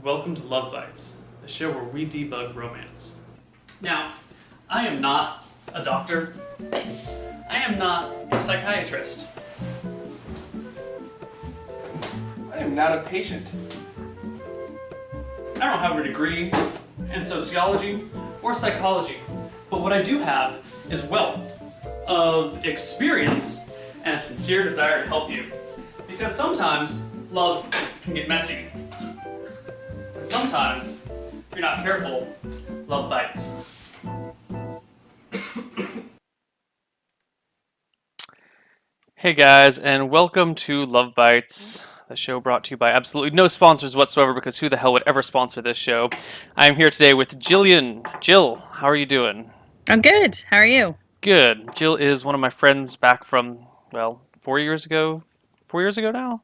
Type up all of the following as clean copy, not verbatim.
Welcome to Love Bytes, the show where we debug romance. Now, I am not a doctor. I am not a psychiatrist. I am not a patient. I don't have a degree in sociology or psychology, but what I do have is wealth of experience and a sincere desire to help you. Because sometimes love can get messy. And sometimes, if you're not careful, love bites. Hey guys, and welcome to Love Bytes, the show brought to you by absolutely no sponsors whatsoever, because who the hell would ever sponsor this show? I'm here today with Jillian. Jill, how are you doing? I'm good. How are you? Good. Jill is one of my friends back from, well, 4 years ago. 4 years ago now?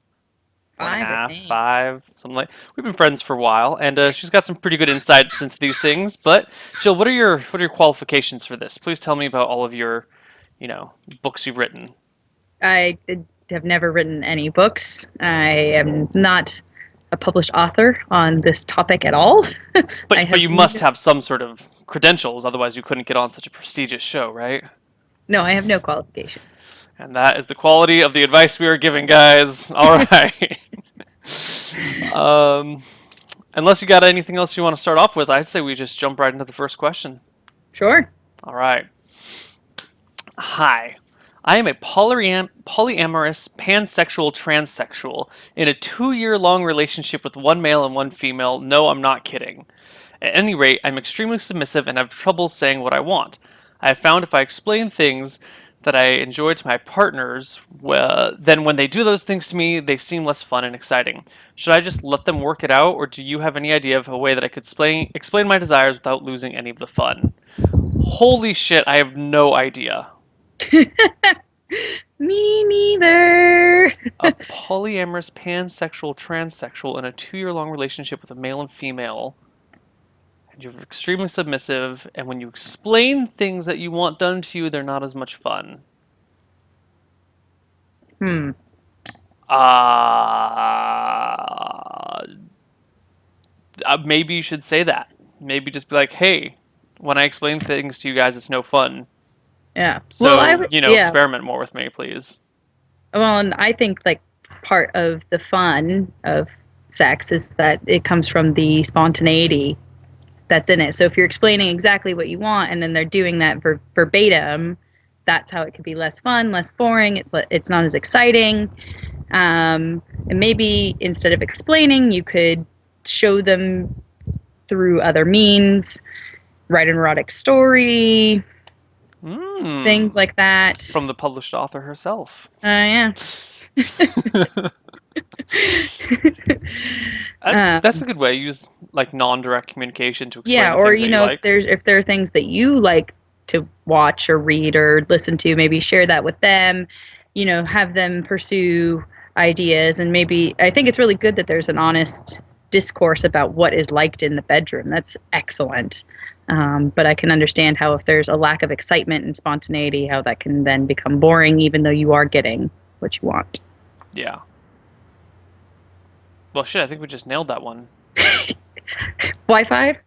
4.5, 5, something like. We've been friends for a while, and she's got some pretty good insights into these things. But Jill, what are your qualifications for this? Please tell me about all of your, books you've written. I have never written any books. I am not a published author on this topic at all. But you must have some sort of credentials, otherwise you couldn't get on such a prestigious show, right? No, I have no qualifications. And that is the quality of the advice we are giving, guys. All right. Unless you got anything else you want to start off with, I'd say we just jump right into the first question. Sure. All right. Hi. I am a polyamorous, pansexual, transsexual in a 2-year-long relationship with one male and one female. No, I'm not kidding. At any rate, I'm extremely submissive and have trouble saying what I want. I have found if I explain things that I enjoy to my partners, then when they do those things to me, they seem less fun and exciting. Should I just let them work it out, or do you have any idea of a way that I could explain my desires without losing any of the fun? Holy shit, I have no idea. Me neither. A polyamorous, pansexual, transsexual in a 2-year-long relationship with a male and female. And you're extremely submissive, and when you explain things that you want done to you, they're not as much fun. Maybe you should say that. Maybe just be like, hey, when I explain things to you guys, it's no fun. Yeah. So, experiment more with me, please. Well, and I think part of the fun of sex is that it comes from the spontaneity that's in it. So if you're explaining exactly what you want and then they're doing that verbatim, that's how it could be less fun, less boring. It's not as exciting. And maybe instead of explaining, you could show them through other means, write an erotic story, things like that. From the published author herself. Yeah. That's a good way. Use non-direct communication to explain. Yeah, or if there are things that you like to watch or read or listen to, maybe share that with them. Have them pursue ideas, and maybe I think it's really good that there's an honest discourse about what is liked in the bedroom. That's excellent. But I can understand how if there's a lack of excitement and spontaneity, how that can then become boring, even though you are getting what you want. Yeah. Well, shit, I think we just nailed that one. Y5?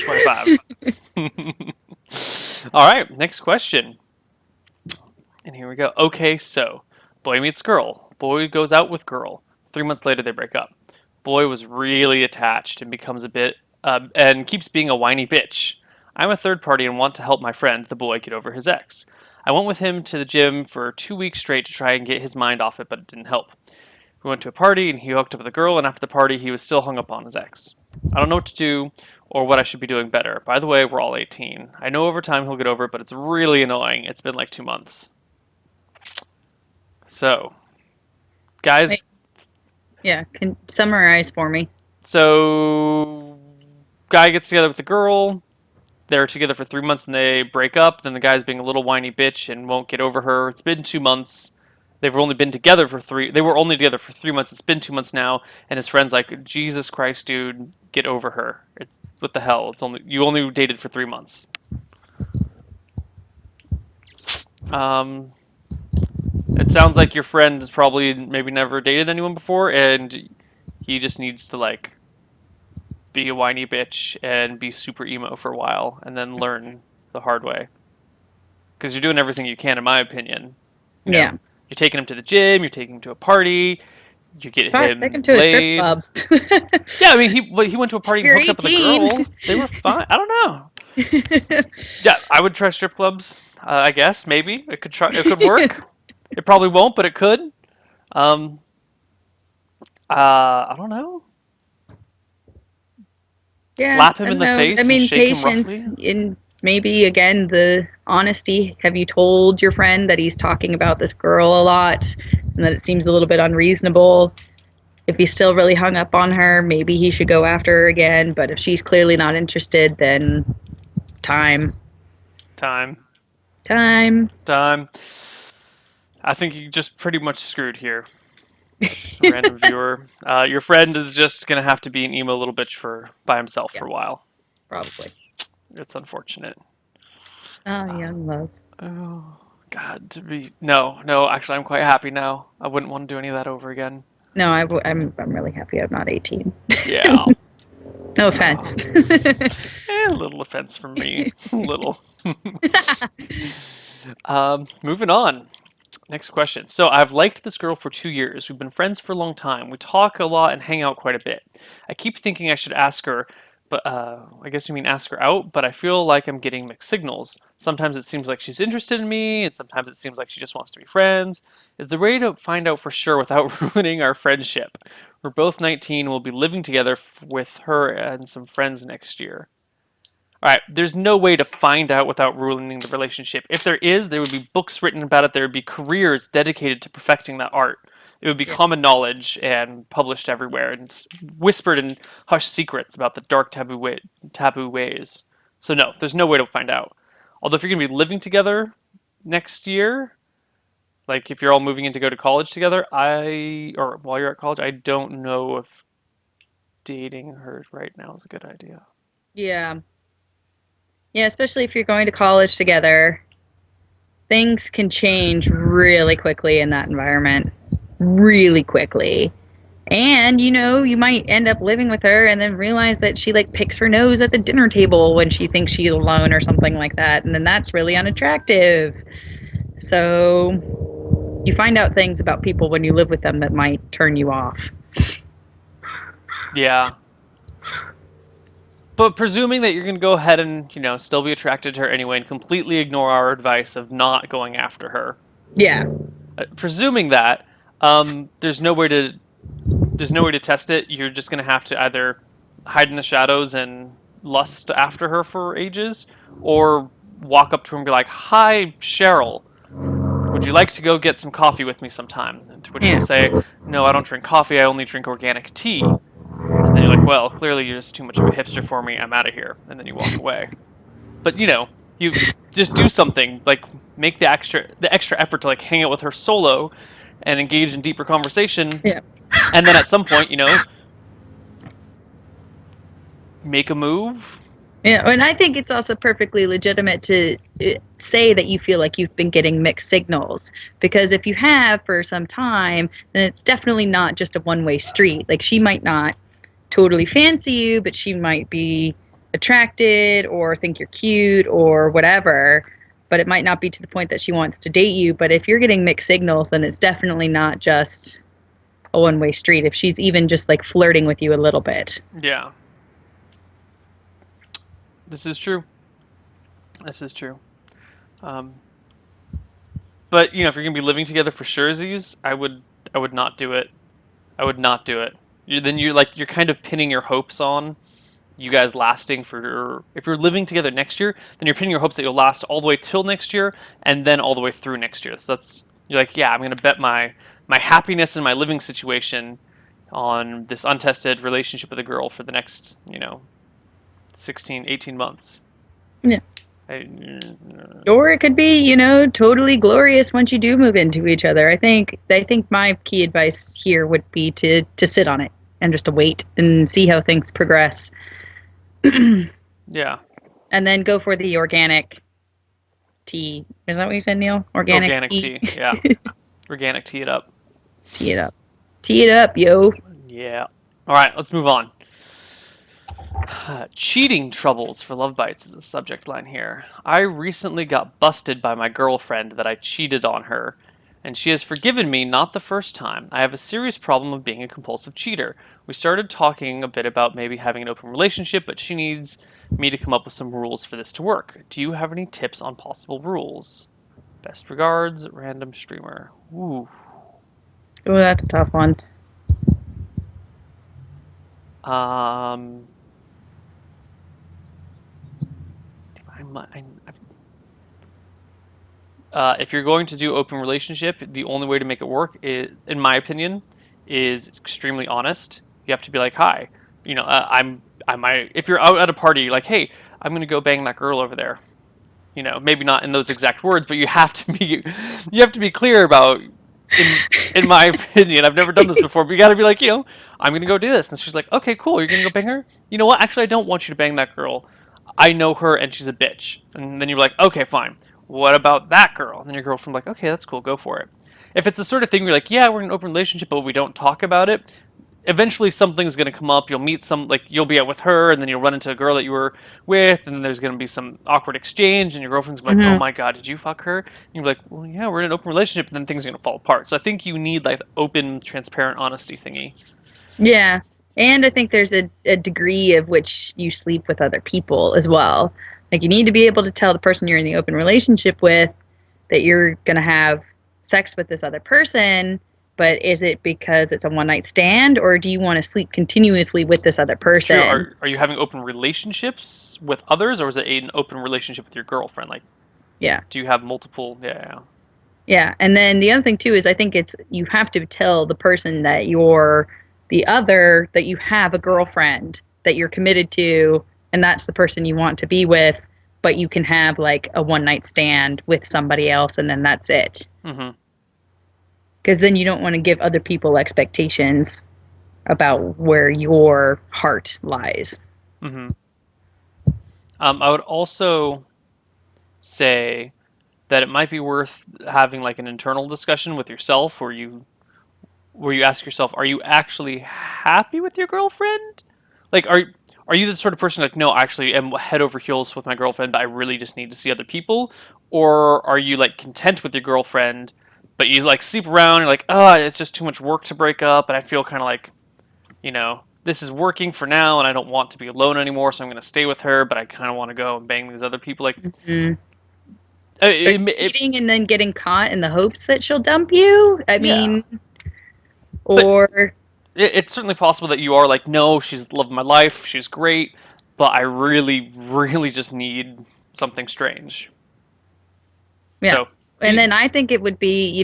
Y5. All right, next question. And here we go. Okay, so boy meets girl. Boy goes out with girl. 3 months later, they break up. Boy was really attached and becomes a bit, and keeps being a whiny bitch. I'm a third party and want to help my friend, the boy, get over his ex. I went with him to the gym for 2 weeks straight to try and get his mind off it, but it didn't help. We went to a party and he hooked up with a girl, and after the party he was still hung up on his ex. I don't know what to do or what I should be doing better. By the way, we're all 18. I know over time he'll get over it, but it's really annoying. It's been 2 months. So, guys. Wait. Yeah, can summarize for me. So, guy gets together with the girl. They're together for 3 months and they break up. Then the guy's being a little whiny bitch and won't get over her. It's been 2 months. They were only together for 3 months. It's been 2 months now, and his friend's like, Jesus Christ, dude, get over her. What the hell? You only dated for 3 months. It sounds like your friend has probably maybe never dated anyone before, and he just needs to be a whiny bitch and be super emo for a while and then learn the hard way. Because you're doing everything you can, in my opinion. You know, Yeah. you're taking him to the gym, you're taking him to a party, you get Fuck, take him him to a strip laid. club. Yeah, I mean, he went to a party and You're hooked up with a 18. girl. They were fine. I don't know. Yeah, I would try strip clubs. I guess maybe it could try. It could work. It probably won't, but it could. Um, I don't know. Yeah, Slap him I in don't the know. I face and mean, shake him roughly. patience in maybe again the honesty. Have you told your friend that he's talking about this girl a lot and that it seems a little bit unreasonable? If he's still really hung up on her, maybe he should go after her again. But if she's clearly not interested, then time. Time. Time. Time. I think you just pretty much screwed here. Random viewer. Your friend is just gonna have to be an emo little bitch by himself Yeah. for a while. Probably. It's unfortunate. Oh, young love. Oh God, no. Actually, I'm quite happy now. I wouldn't want to do any of that over again. No, I'm really happy I'm not 18. Yeah. No offense. A little offense from me. Little. Moving on. Next question. So I've liked this girl for 2 years. We've been friends for a long time. We talk a lot and hang out quite a bit. I keep thinking I should ask her, but I guess you mean ask her out, but I feel like I'm getting mixed signals. Sometimes it seems like she's interested in me, and sometimes it seems like she just wants to be friends. Is there a way to find out for sure without ruining our friendship? We're both 19 and we'll be living together with her and some friends next year. All right, there's no way to find out without ruining the relationship. If there is, there would be books written about it. There would be careers dedicated to perfecting that art. It would be Yeah. common knowledge and published everywhere and whispered in hushed secrets about the dark taboo ways. So no, there's no way to find out. Although if you're going to be living together next year, like if you're all moving in to go to college together, or while you're at college, I don't know if dating her right now is a good idea. Yeah. Yeah, especially if you're going to college together, things can change really quickly in that environment. Really quickly. And, you might end up living with her and then realize that she like picks her nose at the dinner table when she thinks she's alone or something like that. And then that's really unattractive. So you find out things about people when you live with them that might turn you off. Yeah. But presuming that you're going to go ahead and, still be attracted to her anyway and completely ignore our advice of not going after her. Yeah. Presuming that, there's no way to test it. You're just going to have to either hide in the shadows and lust after her for ages, or walk up to her and be like, "Hi, Cheryl. Would you like to go get some coffee with me sometime?" And to which she'll say, "No, I don't drink coffee. I only drink organic tea." And then you're like, "Well, clearly you're just too much of a hipster for me. I'm out of here." And then you walk away. But you just do something, like make the extra effort to like hang out with her solo and engage in deeper conversation. Yeah. And then at some point, make a move. Yeah, and I think it's also perfectly legitimate to say that you feel like you've been getting mixed signals, because if you have for some time, then it's definitely not just a one-way street. Like, she might not totally fancy you, but she might be attracted or think you're cute or whatever, but it might not be to the point that she wants to date you. But if you're getting mixed signals, then it's definitely not just a one-way street. If she's even just like flirting with you a little bit. Yeah. This is true. This is true. But if you're gonna be living together for surezies, I would not do it. I would not do it. You're kind of pinning your hopes on you guys lasting for. If you're living together next year, then you're pinning your hopes that you'll last all the way till next year, and then all the way through next year. So you're like, yeah, I'm gonna bet my happiness and my living situation on this untested relationship with a girl for the next 16, 18 months. Yeah. Or it could be, totally glorious once you do move into each other. I think my key advice here would be to sit on it and just to wait and see how things progress. Yeah. And then go for the organic tea. Is that what you said, Neil? Organic tea. Yeah. Organic tea it up. Tea it up. Tea it up, yo. Yeah. All right, let's move on. Cheating troubles for Love Bites is the subject line here. I recently got busted by my girlfriend that I cheated on her, and she has forgiven me not the first time. I have a serious problem of being a compulsive cheater. We started talking a bit about maybe having an open relationship, but she needs me to come up with some rules for this to work. Do you have any tips on possible rules? Best regards, random streamer. Ooh. Oh, that's a tough one. Um. If you're going to do open relationship, the only way to make it work, is, in my opinion, is extremely honest. You have to be like, "Hi, if you're out at a party, you're like, hey, I'm gonna go bang that girl over there." Maybe not in those exact words, but you have to be clear about. In my opinion, I've never done this before, but you got to be like, I'm gonna go do this, and she's like, okay, cool, you're gonna go bang her. You know what? Actually, I don't want you to bang that girl. I know her, and she's a bitch. And then you're like, okay, fine. What about that girl? And then your girlfriend like, okay, that's cool, go for it. If it's the sort of thing where you're like, yeah, we're in an open relationship, but we don't talk about it, eventually something's going to come up. You'll meet you'll be out with her, and then you'll run into a girl that you were with, and then there's going to be some awkward exchange, and your girlfriend's going to be like, oh Hmm. my god, did you fuck her? And you're like, well, yeah, we're in an open relationship, and then things are going to fall apart. So I think you need like open, transparent honesty thingy. Yeah. And I think there's a degree of which you sleep with other people as well. Like you need to be able to tell the person you're in the open relationship with that you're going to have sex with this other person, but is it because it's a one night stand or do you want to sleep continuously with this other It's true. person? Are you having open relationships with others, or is it an open relationship with your girlfriend? Like, Yeah. do you have multiple? Yeah. Yeah. And then the other thing too is I think it's you have to tell the person that you're the other that you have a girlfriend that you're committed to and that's the person you want to be with, but you can have like a one night stand with somebody else and then that's it. Mm-hmm. Because then you don't want to give other people expectations about where your heart lies. Mm-hmm. I would also say that it might be worth having like an internal discussion with yourself where you ask yourself, are you actually happy with your girlfriend? Like are you the sort of person like, no, I actually am head over heels with my girlfriend, but I really just need to see other people? Or are you like content with your girlfriend, but you like sleep around, you're like, oh, it's just too much work to break up, and I feel kind of like, this is working for now, and I don't want to be alone anymore, so I'm going to stay with her, but I kind of want to go and bang these other people. Like, Mm. Are you it, cheating and then getting caught in the hopes that she'll dump you? I yeah, mean, but or it's certainly possible that you are like, no, she's loved my life, she's great, but I really, really just need something strange. yeah. So, And then I think it would be,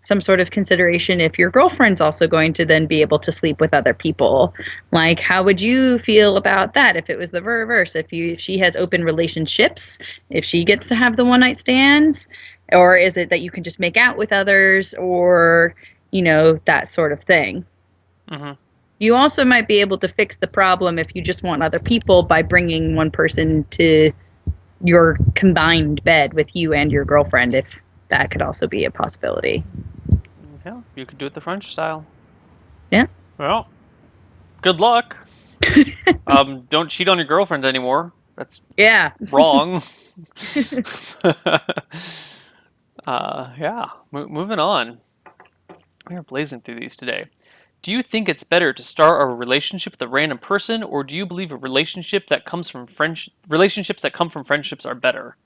some sort of consideration if your girlfriend's also going to then be able to sleep with other people. Like, how would you feel about that if it was the reverse? If she has open relationships, if she gets to have the one night stands, or is it that you can just make out with others, or that sort of thing? hmm You also might be able to fix the problem if you just want other people by bringing one person to your combined bed with you and your girlfriend, if that could also be a possibility. yeah, you could do it the French style. Yeah. Well, good luck. Don't cheat on your girlfriend anymore. That's Yeah. wrong. Yeah, moving on. We are blazing through these today. Do you think it's better to start a relationship with a random person, or do you believe a relationship that comes from relationships that come from friendships are better?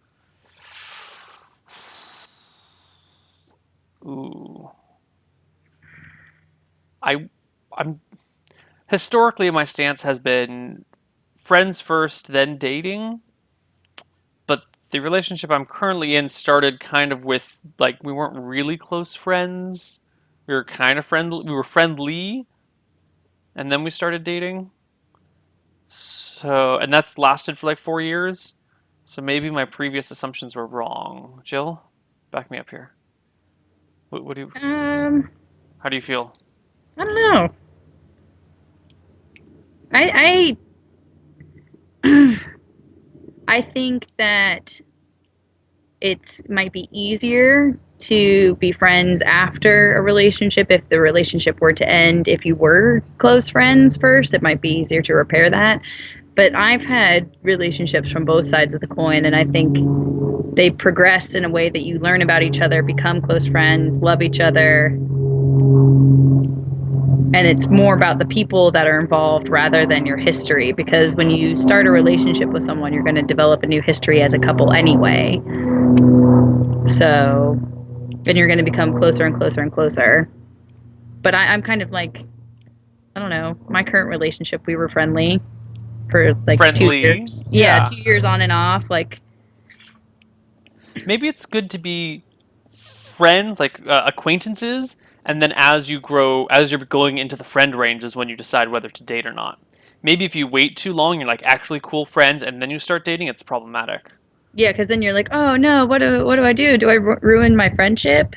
Ooh, I, I'm historically my stance has been friends first, then dating. But the relationship I'm currently in started kind of with like we weren't really close friends. We were kind of friendly. We were friendly, and then we started dating. So, and that's lasted for like 4 years. So maybe my previous assumptions were wrong. Jill, back me up here. What do you? um How do you feel? I don't know. I I think that it might be easier to be friends after a relationship if the relationship were to end. If you were close friends first, it might be easier to repair that. But I've had relationships from both sides of the coin, and I think they progress in a way that you learn about each other, become close friends, love each other. And it's more about the people that are involved rather than your history, because when you start a relationship with someone, you're going to develop a new history as a couple anyway. So, and you're going to become closer and closer and closer. But I'm kind of like, I don't know, my current relationship, we were friendly for like 2 Friendly. years. Yeah. 2 years on and off. Like, Maybe it's good to be friends, like acquaintances, and then as you grow, as you're going into the friend range, is when you decide whether to date or not. Maybe if you wait too long, you're like actually cool friends, and then you start dating, it's problematic. yeah, because then you're like, oh no, what do I do? Do I ruin my friendship?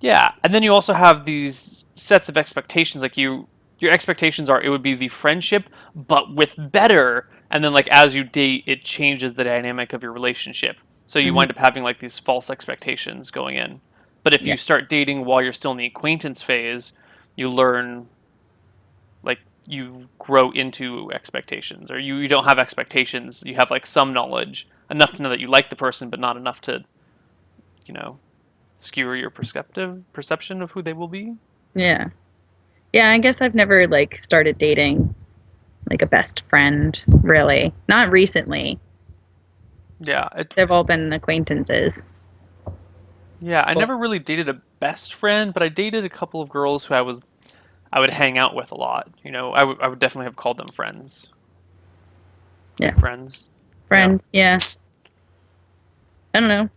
Yeah, and then you also have these sets of expectations. Like your expectations are it would be the friendship, but with better. And then like as you date, it changes the dynamic of your relationship. So you Mm-hmm. wind up having like these false expectations going in. But if Yeah. you start dating while you're still in the acquaintance phase, you learn, like you grow into expectations, or you don't have expectations. You have like some knowledge, enough to know that you like the person, but not enough to, you know, skewer your perception of who they will be. Yeah. Yeah, I guess I've never like started dating like a best friend, really. Not recently. Yeah, They've all been acquaintances. yeah. I Well, never really dated a best friend, but I dated a couple of girls who I would hang out with a lot. You know, I would definitely have called them friends, yeah, good friends. Yeah, friends. Yeah. I don't know.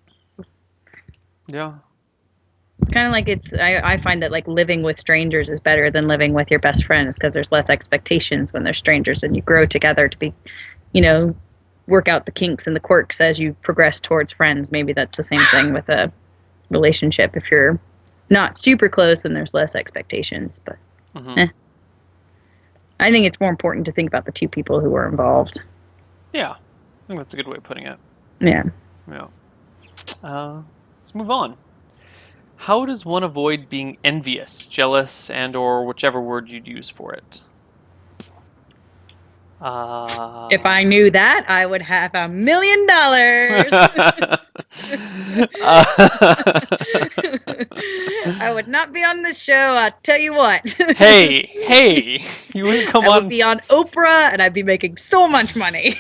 yeah, It's kind of like I find that like living with strangers is better than living with your best friends because there's less expectations when they're strangers and you grow together to be, you know, work out the kinks and the quirks as you progress towards friends. Maybe that's the same thing with a relationship. If you're not super close, then there's less expectations. But hmm I think it's more important to think about the two people who are involved. yeah. I think that's a good way of putting it. Yeah. Yeah. Let's move on. How does one avoid being envious, jealous, and/or whichever word you'd use for it? If I knew that, I would have $1 million. I would not be on this show. I'll tell you what. hey, you wouldn't come I would on. be on Oprah, and I'd be making so much money.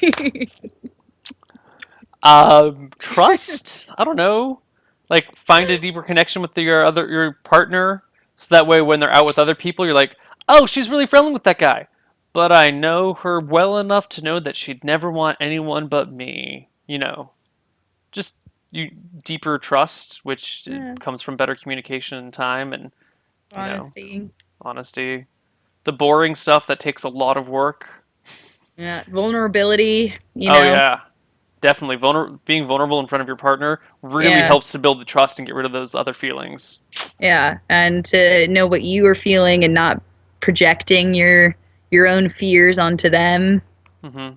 Trust. I don't know. Like find a deeper connection with your partner, so that way when they're out with other people, you're like, oh, she's really friendly with that guy, but I know her well enough to know that she'd never want anyone but me. You know, just you deeper trust, which Yeah. comes from better communication and time, and you know, Honesty. honesty. The boring stuff that takes a lot of work. Yeah. Vulnerability. You Oh know. yeah, definitely. Being vulnerable in front of your partner really Yeah. helps to build the trust and get rid of those other feelings. Yeah. And to know what you are feeling and not projecting your own fears onto them. hmm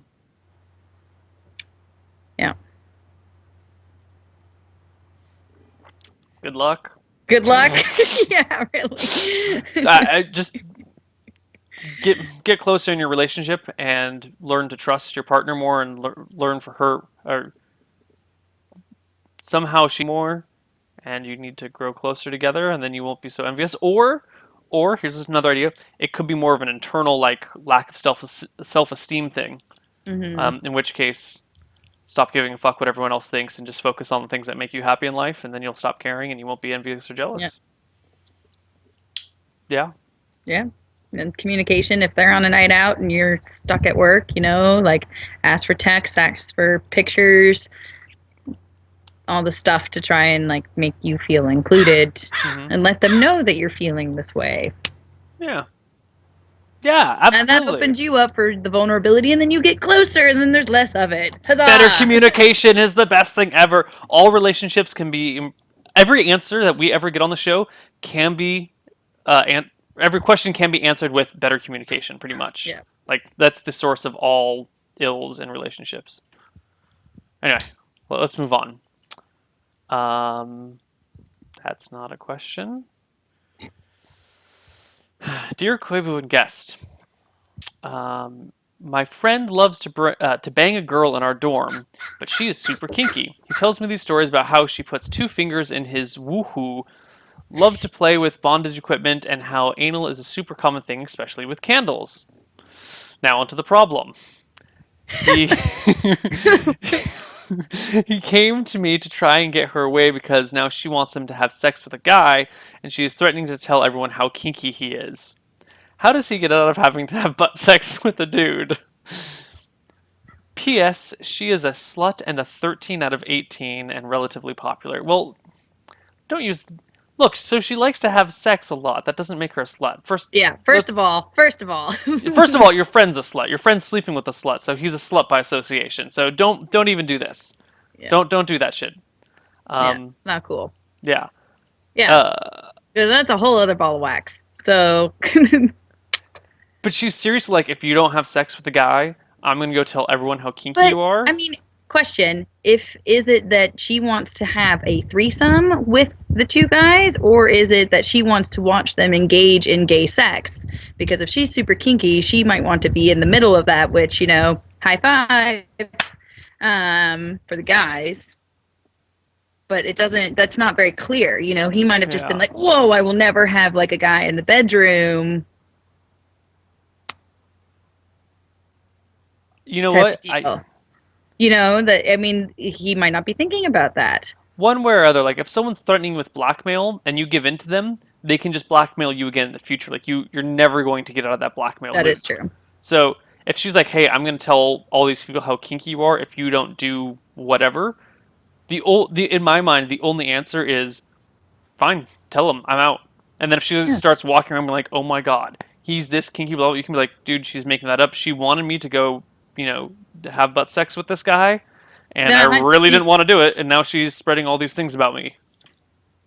Yeah. Good luck. Good luck. Yeah, really. I just get closer in your relationship and learn to trust your partner more, and learn for her, or somehow she more, and you need to grow closer together, and then you won't be so envious. Or here's another idea: it could be more of an internal like lack of self esteem thing. Hmm. In which case, stop giving a fuck what everyone else thinks and just focus on the things that make you happy in life, and then you'll stop caring and you won't be envious or Yeah. jealous. Yeah. Yeah. And communication, if they're on a night out and you're stuck at work, like ask for texts, ask for pictures, all the stuff to try and like make you feel included hmm and let them know that you're feeling this way. Yeah. Yeah, And that absolutely. opens you up for the vulnerability, and then you get closer and then there's less of it. Better Huzzah! communication is the best thing ever. All relationships can be. Every answer that we ever get on the show can be. Every question can be answered with better communication, pretty much. Yeah. Like, that's the source of all ills in relationships. Anyway, let's move on. Um, That's not a question. Dear Koibu and guest, my friend loves to bang a girl in our dorm, but she is super kinky. He tells me these stories about how she puts two fingers in his woohoo, love to play with bondage equipment, and how anal is a super common thing, especially with candles. Now onto the problem. He he came to me to try and get her away because now she wants him to have sex with a guy, and she is threatening to tell everyone how kinky he is. How does he get out of having to have butt sex with a dude? P.S. She is a slut and a 13 out of 18 and relatively popular. Well, don't use... Look, so she likes to have sex a lot. That doesn't make her a slut. First of all. First of all, your friend's a slut. Your friend's sleeping with a slut, so he's a slut by association. So don't even do this. Yeah. Don't do that shit. It's not cool. Yeah. Yeah. Because that's a whole other ball of wax. So But she's seriously like, if you don't have sex with the guy, I'm gonna go tell everyone how kinky you are. I mean, question: is it that she wants to have a threesome with the two guys, or is it that she wants to watch them engage in gay sex? Because if she's super kinky, she might want to be in the middle of that, which, high five for the guys. But it doesn't. That's not very clear. He might have just been like, "Whoa, I will never have like a guy in the bedroom." You know what? He might not be thinking about that. One way or other, like if someone's threatening with blackmail and you give in to them, they can just blackmail you again in the future. Like you're never going to get out of that blackmail. That loop. is true. So if she's like, "Hey, I'm going to tell all these people how kinky you are if you don't do whatever," in my mind, the only answer is, "Fine, tell them I'm out." And then if she starts walking around, like, "Oh my god, he's this kinky," blah, blah, you can be like, "Dude, she's making that up. She wanted me to go, have butt sex with this guy, and I really didn't want to do it, and now she's spreading all these things about me."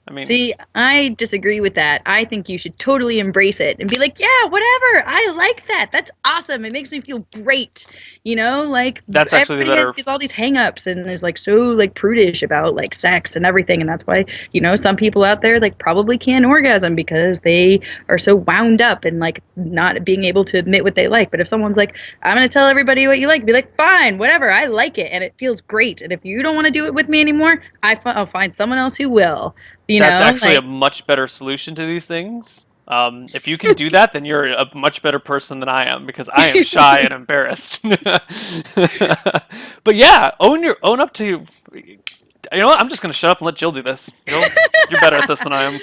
I mean, see, I disagree with that. I think you should totally embrace it and be like, "Yeah, whatever. I like that. That's awesome. It makes me feel great." That's actually the better. Has all these hang-ups and is like so prudish about sex and everything, and that's why some people out there probably can't orgasm because they are so wound up and not being able to admit what they like. But if someone's like, "I'm gonna tell everybody what you like," be like, "Fine, whatever. I like it and it feels great. And if you don't want to do it with me anymore, I'll find someone else who will." That's actually a much better solution to these things. If you can do that, then you're a much better person than I am, because I am shy and embarrassed. But yeah, own up to. You know what? I'm just gonna shut up and let Jill do this. You're better at this than I am.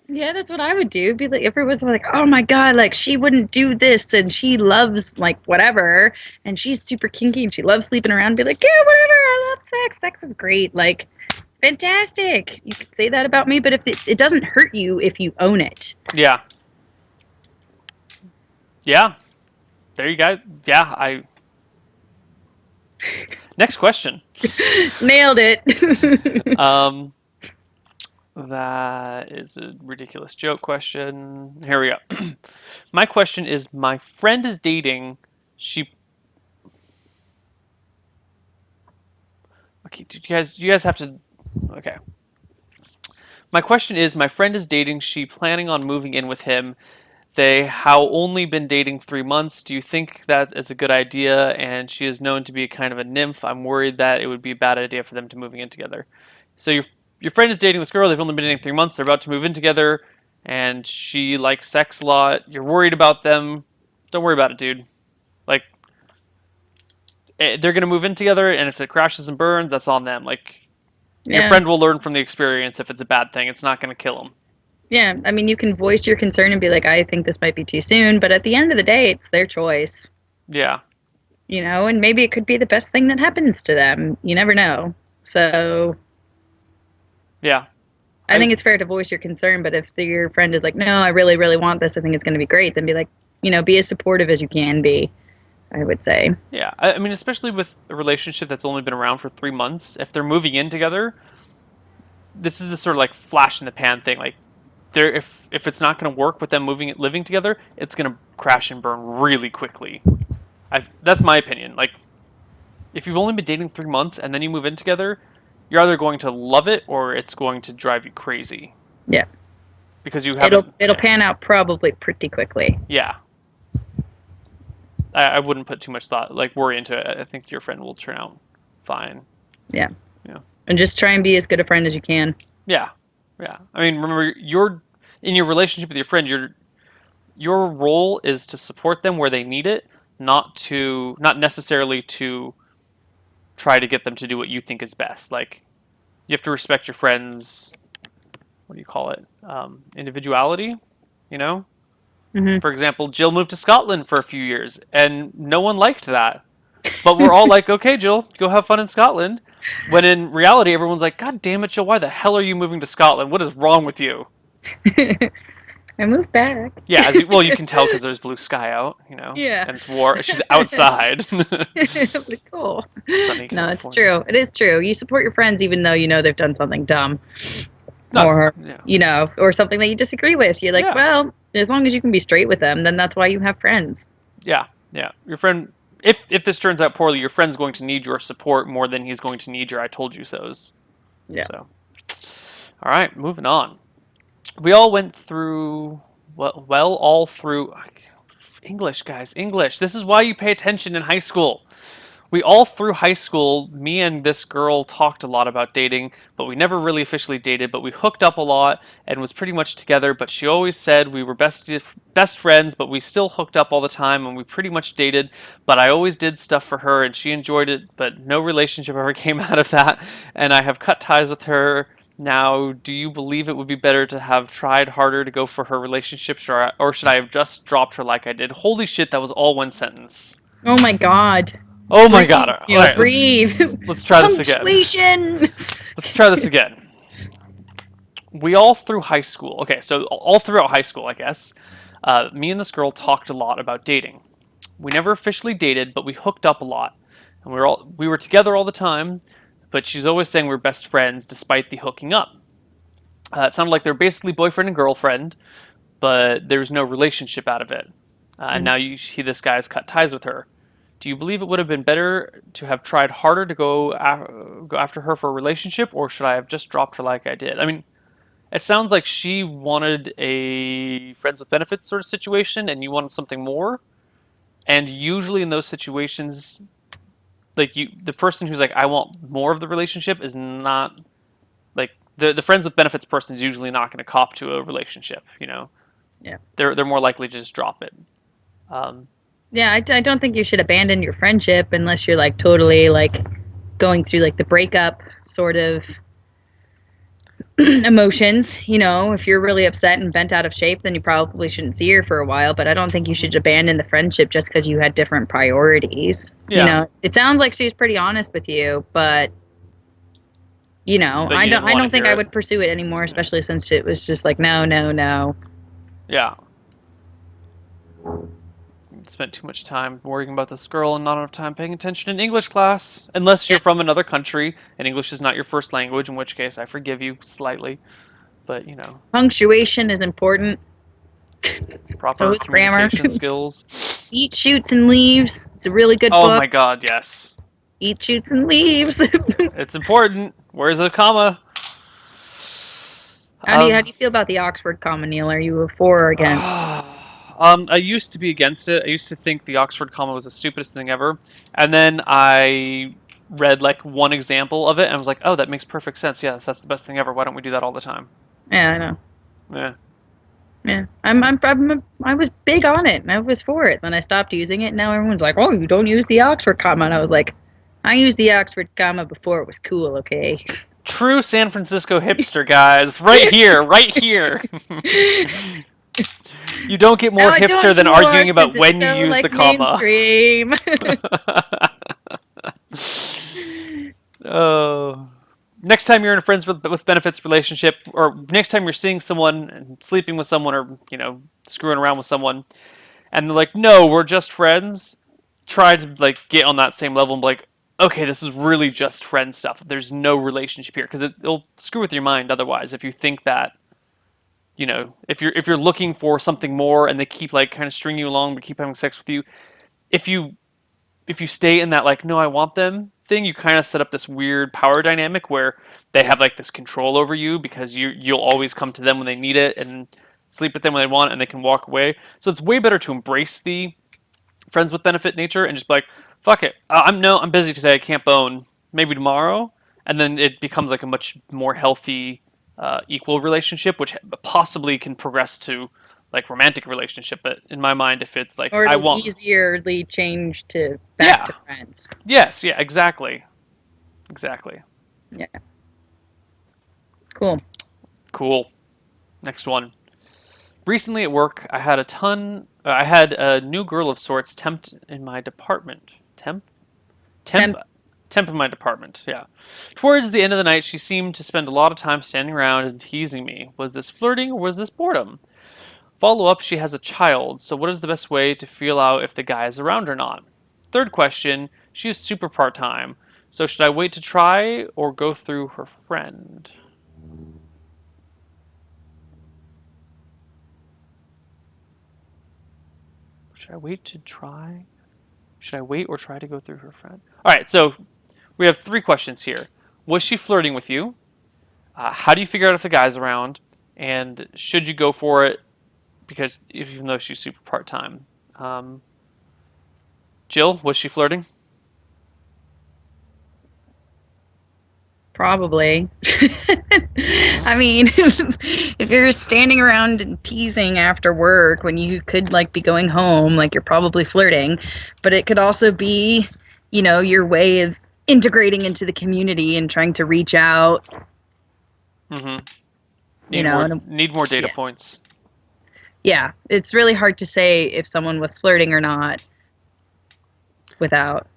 Yeah, that's what I would do. Be like, everyone's like, "Oh my god, she wouldn't do this, and she loves whatever, and she's super kinky, and she loves sleeping around." Be like, "Yeah, whatever. I love sex. Sex is great. It's fantastic. You could say that about me, but if it doesn't hurt you if you own it." Yeah. Yeah. There you go. Yeah, Next question. Nailed it. That is a ridiculous joke question. Here we go. My question is, my friend is dating. Okay, do you guys have to... Okay. My question is, my friend is dating. She planning on moving in with him. They have only been dating 3 months. Do you think that is a good idea? And she is known to be kind of a nymph. I'm worried that it would be a bad idea for them to moving in together. So your friend is dating this girl. They've only been dating 3 months. They're about to move in together, and she likes sex a lot. You're worried about them. Don't worry about it, dude. They're gonna move in together, and if it crashes and burns, that's on them. Your friend will learn from the experience. If it's a bad thing, it's not gonna kill them. Yeah, I mean, you can voice your concern and be like, "I think this might be too soon," but at the end of the day, it's their choice. Yeah. And maybe it could be the best thing that happens to them. You never know. So. Yeah. I think it's fair to voice your concern, but if your friend is like, "No, I really, really want this. I think it's going to be great," then be like, be as supportive as you can be, I would say. Yeah. I mean, especially with a relationship that's only been around for 3 months, if they're moving in together, this is the sort of flash in the pan thing. If it's not going to work with them living together, it's going to crash and burn really quickly. That's my opinion. If you've only been dating 3 months and then you move in together, you're either going to love it or it's going to drive you crazy Yeah. because you It'll haven't. it'll pan out probably pretty quickly. Yeah, I wouldn't put too much thought, like worry into it. I think your friend will turn out fine. Yeah. Yeah. And just try and be as good a friend as you can. Yeah, yeah. I mean, remember, you're in your relationship with your friend. Your role is to support them where they need it, not necessarily to try to get them to do what you think is best. Like you have to respect your friends. What do you call it? Individuality. You know. Hmm. For example, Jill moved to Scotland for a few years, and no one liked that. But we're all like, okay, Jill, go have fun in Scotland. When in reality, everyone's like, God damn it, Jill, why the hell are you moving to Scotland? What is wrong with you? I moved back. Yeah, well, you can tell because there's blue sky out, Yeah. and it's war. She's outside. Like, cool. Sunny No, it's California. true. It is true. You support your friends even though you know they've done something dumb No, or, yeah, or something that you disagree with. You're like, Yeah. well, as long as you can be straight with them, then that's why you have friends. yeah. Your friend, if this turns out poorly, your friend's going to need your support more than he's going to need your "I told you so"s. Yeah. So, all right, moving on. We all went through all through English, guys. English. This is why you pay attention in high school. We all through high school, me and this girl talked a lot about dating, but we never really officially dated, but we hooked up a lot and was pretty much together, but she always said we were best friends, but we still hooked up all the time and we pretty much dated, but I always did stuff for her and she enjoyed it, but no relationship ever came out of that, and I have cut ties with her. Now, do you believe it would be better to have tried harder to go for her relationships, or should I have just dropped her like I did? Holy shit, that was all one sentence. Oh my God. Oh my Breathe, god. All Neil, right, breathe. let's try this again. Punctuation. Let's try this again. We all through high school. Okay, so all throughout high school, I guess, me and this girl talked a lot about dating. We never officially dated, but we hooked up a lot, and we were together all the time. But she's always saying we're best friends, despite the hooking up. It sounded like they're basically boyfriend and girlfriend, but there's no relationship out of it. And now this guy's cut ties with her. Do you believe it would have been better to have tried harder to go after her for a relationship, or should I have just dropped her like I did? I mean, it sounds like she wanted a friends with benefits sort of situation, and you wanted something more. And usually in those situations, like the person who's like, I want more of the relationship is not like the friends with benefits person is usually not going to cop to a relationship. Yeah. They're more likely to just drop it. Yeah, I don't think you should abandon your friendship unless you're like totally like going through like the breakup sort of emotions. If you're really upset and bent out of shape, then you probably shouldn't see her for a while. But I don't think you should abandon the friendship just because you had different priorities. Yeah. It sounds like she was pretty honest with you, but But you I didn't wanna don't think hear I it. would pursue it anymore, especially since it was just like no, no, no. Yeah. Spent too much time worrying about this girl and not enough time paying attention in English class. Unless you're Yeah. from another country and English is not your first language, in which case I forgive you slightly. But, Punctuation is important. proper So is grammar. communication skills. Eat, Shoots, and Leaves. It's a really good Oh book. my god, yes. Eat, Shoots, and Leaves. It's important. Where's the comma? How do you feel about the Oxford comma, Neil? Are you for or against? I used to be against it. I used to think the Oxford comma was the stupidest thing ever. And then I read like one example of it and I was like, oh, that makes perfect sense. Yes, that's the best thing ever. Why don't we do that all the time? Yeah, I know. Yeah. Yeah, I was big on it, and I was for it. Then I stopped using it, and now everyone's like, "Oh, you don't use the Oxford comma." And I was like, "I used the Oxford comma before it was cool, okay?" True San Francisco hipster, guys. Right here, right here. You don't get more Now I don't hipster than anymore, arguing about since when it's you so, use like, the comma. mainstream. Oh. Next time you're in a friends with benefits relationship, or next time you're seeing someone and sleeping with someone, or screwing around with someone, and they're like, "No, we're just friends." Try to like get on that same level and be like, "Okay, this is really just friend stuff. There's no relationship here," because it'll screw with your mind otherwise. If you think that, if you're looking for something more, and they keep like kind of stringing you along, but keep having sex with you, if you stay in that like, "No, I want them" thing, you kind of set up this weird power dynamic where they have like this control over you because you'll always come to them when they need it and sleep with them when they want, and they can walk away. So it's way better to embrace the friends with benefit nature and just be like, fuck it, I'm busy today, I can't bone, maybe tomorrow, and then it becomes like a much more healthy, equal relationship, which possibly can progress to like romantic relationship. But in my mind, if it's like Or I it'll want, easierly change to back yeah, to friends. yes, yeah, exactly, exactly. Yeah. Cool. Cool. Next one. Recently at work, I had a new girl of sorts temp in my department. Temp? Temp? Temp. Temp in my department, yeah. Towards the end of the night, she seemed to spend a lot of time standing around and teasing me. Was this flirting or was this boredom? Follow up, she has a child, so what is the best way to feel out if the guy is around or not? Third question, she is super part time, so should I wait to try or go through her friend? Should I wait to try? Should I wait or try to go through her friend? All right, so we have 3 questions here. Was she flirting with you? How do you figure out if the guy's around? And should you go for it because even though she's super part time? Jill, was she flirting? Probably. I mean, if you're standing around and teasing after work when you could like be going home, like you're probably flirting. But it could also be, your way of integrating into the community and trying to reach out. Mm-hmm. Need more data points. Yeah, it's really hard to say if someone was flirting or not without.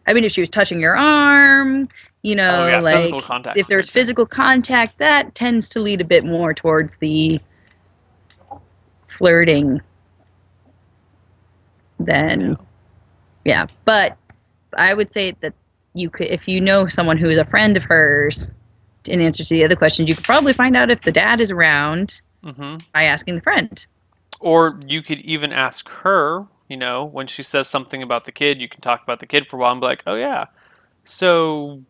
I mean, if she was touching your arm, like physical contact. If there's physical contact, that tends to lead a bit more towards the flirting than, yeah. But I would say that you could, if you know someone who is a friend of hers, in answer to the other questions, you could probably find out if the dad is around by asking the friend. Or you could even ask her, when she says something about the kid, you can talk about the kid for a while and be like, oh yeah, so,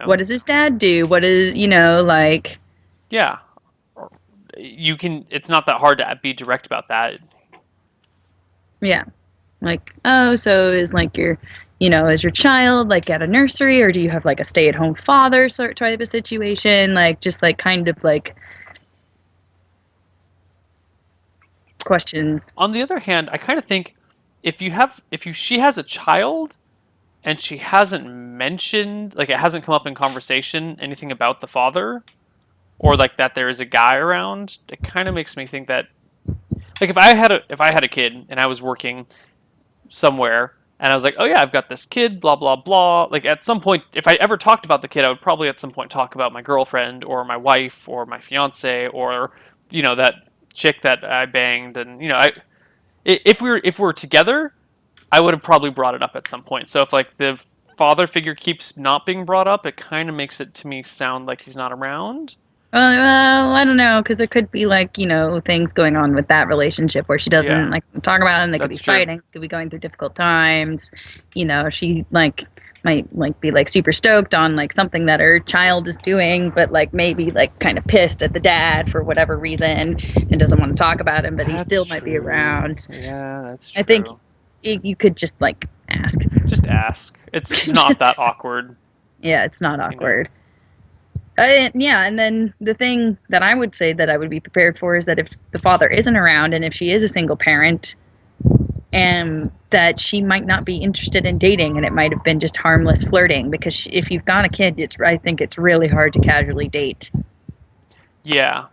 what does his dad do? What is, like. Yeah. You can, it's not that hard to be direct about that. Yeah. Like, oh, so is like is your child like at a nursery, or do you have like a stay-at-home father sort of type of situation? Like, just like kind of like questions. On the other hand, I kind of think she has a child and she hasn't mentioned, like it hasn't come up in conversation, anything about the father or like that there is a guy around, it kind of makes me think that like if I had a kid and I was working somewhere and I was like, oh yeah, I've got this kid, blah, blah, blah. Like at some point, if I ever talked about the kid, I would probably at some point talk about my girlfriend or my wife or my fiance or, that chick that I banged. And, if we were together, I would have probably brought it up at some point. So if like the father figure keeps not being brought up, it kind of makes it to me sound like he's not around. Well, I don't know, because there could be like things going on with that relationship where she doesn't like talk about him. They could be fighting, could be going through difficult times. She like might like be like super stoked on like something that her child is doing, but like maybe like kind of pissed at the dad for whatever reason and doesn't want to talk about him, but he still might be around. Yeah, that's true. I think you could just like ask. Just ask. It's not that awkward. Yeah, it's not awkward. And then the thing that I would say that I would be prepared for is that if the father isn't around and if she is a single parent, and that she might not be interested in dating and it might have been just harmless flirting, because if you've got a kid, I think it's really hard to casually date. Yeah.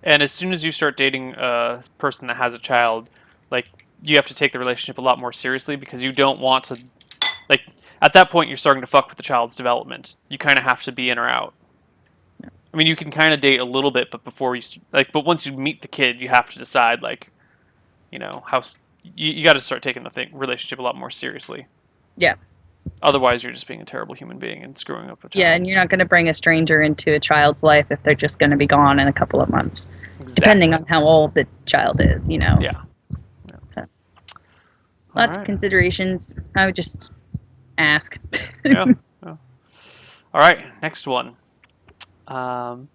And as soon as you start dating a person that has a child, like you have to take the relationship a lot more seriously because you don't want to, like at that point you're starting to fuck with the child's development. You kind of have to be in or out. I mean, you can kind of date a little bit, but but once you meet the kid, you have to decide, like, how you got to start taking the relationship a lot more seriously. Yeah. Otherwise, you're just being a terrible human being and screwing up a child. Yeah, and you're not going to bring a stranger into a child's life if they're just going to be gone in a couple of months, exactly. Depending on how old the child is, Yeah. So, lots of considerations. I would just ask. Yeah. Yeah. All right, next one. Um,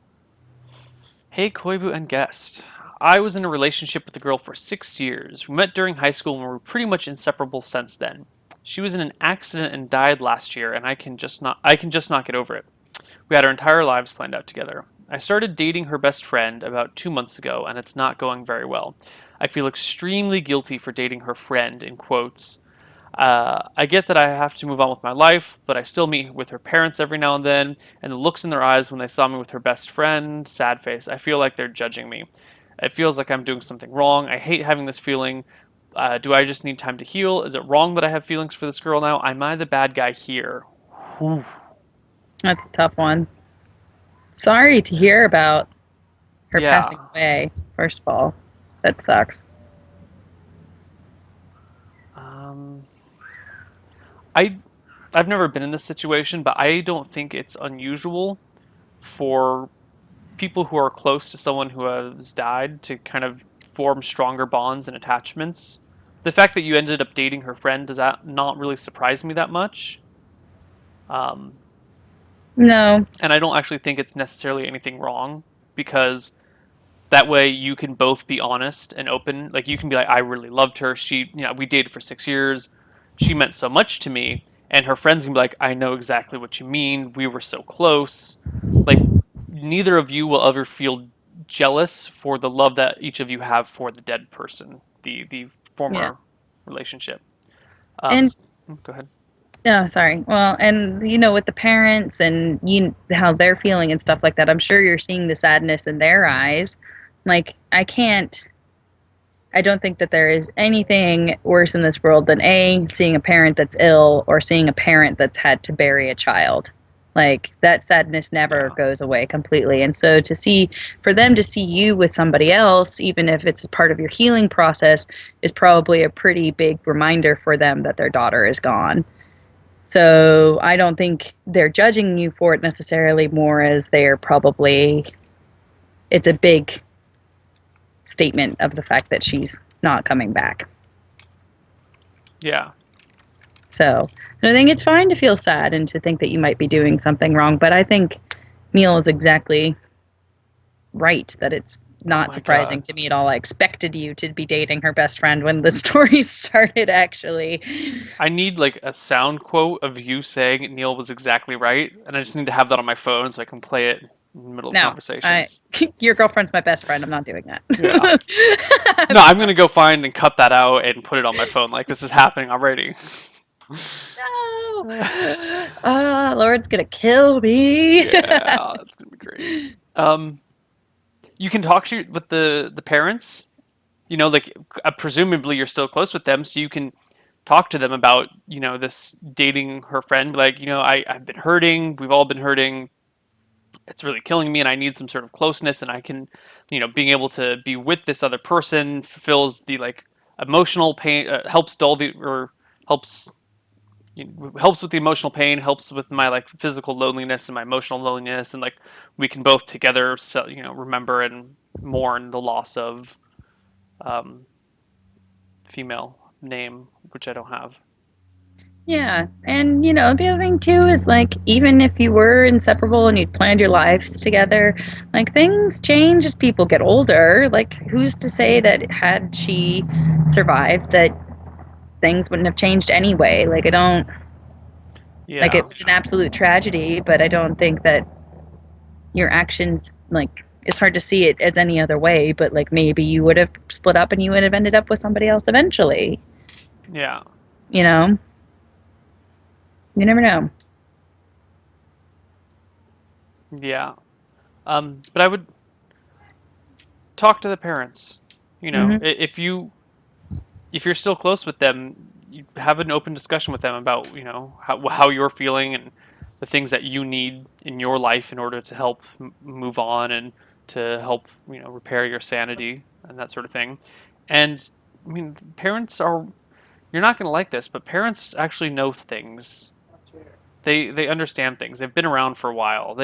Hey, Koibu and guest. I was in a relationship with a girl for 6 years. We met during high school and were pretty much inseparable since then. She was in an accident and died last year, and I can just not get over it. We had our entire lives planned out together. I started dating her best friend about 2 months ago, and it's not going very well. I feel extremely guilty for dating her friend, in quotes. I get that I have to move on with my life, but I still meet with her parents every now and then, and the looks in their eyes when they saw me with her best friend, sad face, I feel like they're judging me. It feels like I'm doing something wrong. I hate having this feeling. Do I just need time to heal? Is it wrong that I have feelings for this girl now? Am I the bad guy here? Whew. That's a tough one. Sorry to hear about her Yeah. passing away. First of all, that sucks. Um, I I've never been in this situation, but I don't think it's unusual for people who are close to someone who has died to kind of form stronger bonds and attachments. The fact that you ended up dating her friend does that not really surprise me that much. Um, No. and I don't actually think it's necessarily anything wrong because that way you can both be honest and open. Like you can be like, I really loved her. We dated for 6 years. She meant so much to me. And her friends can be like, I know exactly what you mean. We were so close. Like neither of you will ever feel jealous for the love that each of you have for the dead person, the Yeah. former relationship. And Go ahead. no, sorry. Well, and with the parents and how they're feeling and stuff like that, I'm sure you're seeing the sadness in their eyes. Like I don't think that there is anything worse in this world than seeing a parent that's ill or seeing a parent that's had to bury a child. Like that sadness never Yeah. goes away completely. And so for them to see you with somebody else, even if it's part of your healing process, is probably a pretty big reminder for them that their daughter is gone. So I don't think they're judging you for it necessarily, more as it's a big statement of the fact that she's not coming back. Yeah. So I think it's fine to feel sad and to think that you might be doing something wrong. But I think Neil is exactly right that it's Oh not my surprising God. to me at all. I expected you to be dating her best friend when the story started, actually. I need like a sound quote of you saying Neil was exactly right, and I just need to have that on my phone so I can play it in the middle of No, conversations. your girlfriend's my best friend. I'm not doing that. Yeah. No, I'm gonna go find and cut that out and put it on my phone. Like this is happening already. No. Lord's gonna kill me. Yeah, it's gonna be great. You can talk with the parents. Like presumably you're still close with them, so you can talk to them about this dating her friend. Like I've been hurting. We've all been hurting. It's really killing me, and I need some sort of closeness. And I can, being able to be with this other person fulfills the like emotional pain, helps dull the or helps helps with the emotional pain, helps with my like physical loneliness and my emotional loneliness, and like we can both together, remember and mourn the loss of um, female name, which I don't have. Yeah, and the other thing too is like even if you were inseparable and you'd planned your lives together, like things change as people get older. Like who's to say that had she survived that things wouldn't have changed anyway? Like I don't like Yeah, it was an absolute tragedy, but I don't think that your actions like it's hard to see it as any other way, but like maybe you would have split up and you would have ended up with somebody else eventually. yeah, You know? You never know. yeah. But I would talk to the parents. Mhm. If you're still close with them, you have an open discussion with them about how you're feeling and the things that you need in your life in order to help move on and to help repair your sanity and that sort of thing. And I mean, parents are you're not going to like this, but parents actually know things. They understand things. They've been around for a while.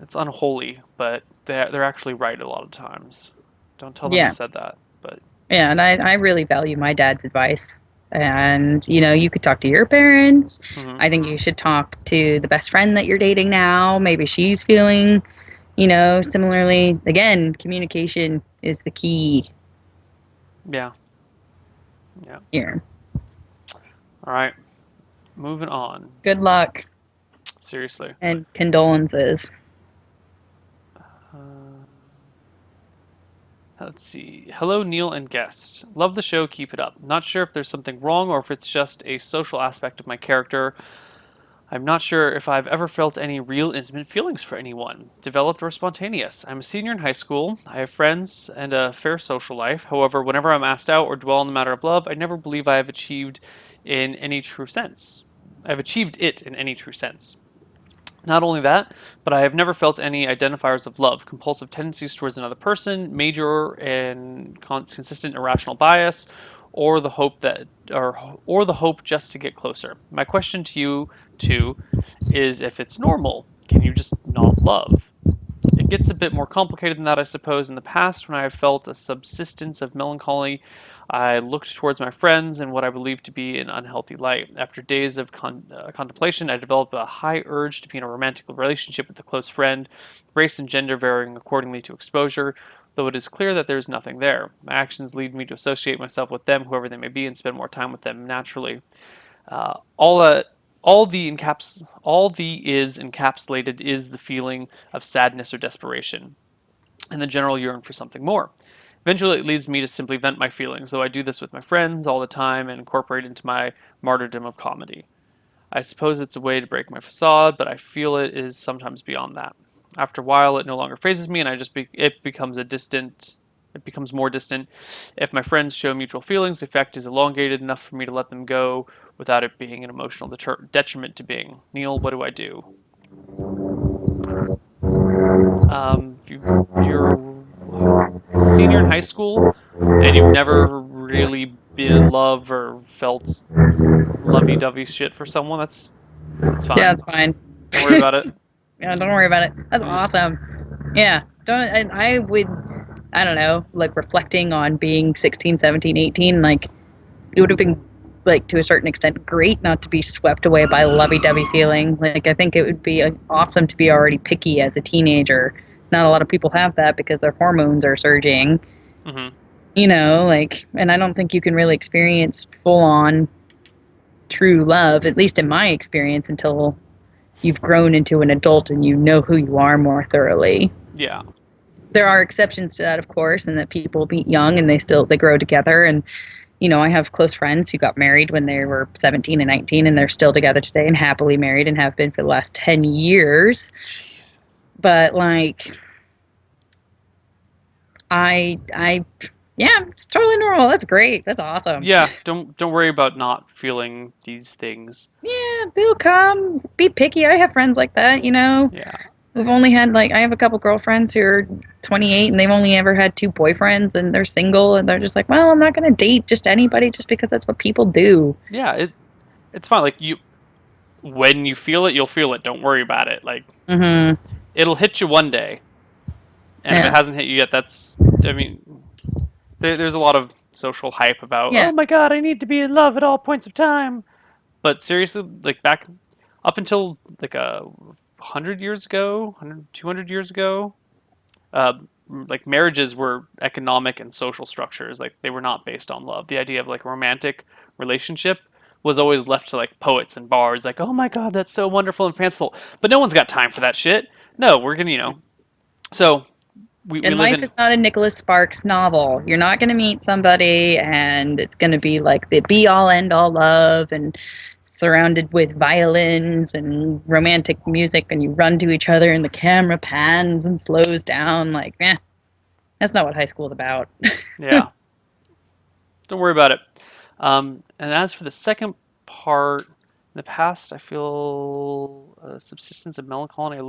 It's unholy, but they're actually right a lot of times. Don't tell them I Yeah. said that, but Yeah, and I really value my dad's advice. And, you could talk to your parents. Hmm. I think you should talk to the best friend that you're dating now. Maybe she's feeling, similarly. Again, communication is the key Yeah. Yeah. here. All right. Moving on. Good luck Seriously. and condolences. Uh, let's see. Hello, Neil and guest. Love the show. Keep it up. Not sure if there's something wrong or if it's just a social aspect of my character. I'm not sure if I've ever felt any real intimate feelings for anyone, developed or spontaneous. I'm a senior in high school. I have friends and a fair social life. However, whenever I'm asked out or dwell on the matter of love, I never believe I have achieved in any true sense. I've achieved it in any true sense. Not only that, but I have never felt any identifiers of love, compulsive tendencies towards another person, major and consistent irrational bias, or the hope that or the hope just to get closer. My question to you two is if it's normal, can you just not love? It gets a bit more complicated than that, I suppose. In the past, when I have felt a subsistence of melancholy, I looked towards my friends in what I believed to be an unhealthy light. After days of contemplation, I developed a high urge to be in a romantic relationship with a close friend, race and gender varying accordingly to exposure, though it is clear that there is nothing there. My actions lead me to associate myself with them, whoever they may be, and spend more time with them naturally. Uh, all that all the is encapsulated is the feeling of sadness or desperation, and the general yearn for something more. Eventually, it leads me to simply vent my feelings, though I do this with my friends all the time and incorporate it into my martyrdom of comedy. I suppose it's a way to break my facade, but I feel it is sometimes beyond that. After a while, it no longer phases me, and it becomes a distant. It becomes more distant. If my friends show mutual feelings, the effect is elongated enough for me to let them go without it being an emotional detriment to being. Neil, what do I do? If you're senior in high school and you've never really been in love or felt lovey-dovey shit for someone, that's Yeah, fine. it's fine. Don't worry about it. Yeah, don't worry about it. That's Yeah. awesome. Yeah. Don't and I would I don't know, like reflecting on being 16, 17, 18, like it would have been like to a certain extent great not to be swept away by lovey-dovey feeling. Like I think it would be awesome to be already picky as a teenager. Not a lot of people have that because their hormones are surging. Hmm. Like and I don't think you can really experience full on true love, at least in my experience, until you've grown into an adult and you know who you are more thoroughly. Yeah. There are exceptions to that, of course, and that people meet young and they grow together. And I have close friends who got married when they were 17 and 19, and they're still together today and happily married and have been for the last 10 years. Jeez. But like, I, yeah, it's totally normal. That's great. That's awesome. Yeah, don't worry about not feeling these things. Yeah, they'll come. Be picky. I have friends like that. Yeah. We've only had I have a couple girlfriends who are 28 and they've only ever had two boyfriends and they're single and they're just like, well, I'm not going to date just anybody just because that's what people do. Yeah, it's fine. Like when you feel it, you'll feel it. Don't worry about it. Like Mm-hmm. it'll hit you one day. And if it Yeah. hasn't hit you yet, I mean, there's a lot of social hype about, Yeah. oh my god, I need to be in love at all points of time. But seriously, like back up until like 100 years ago, 100, 200 years ago, like marriages were economic and social structures. Like they were not based on love. The idea of like a romantic relationship was always left to like poets and bars. Like, oh my god, that's so wonderful and fanciful. But no one's got time for that shit. No, we're gonna, So we And live life in. is not a Nicholas Sparks novel. You're not going to meet somebody and it's going to be like the be all end all love and surrounded with violins and romantic music and you run to each other and the camera pans and slows down. Like, that's not what high school's about. Yeah, don't worry about it. And as for the second part, in the past, I feel a subsistence of melancholy.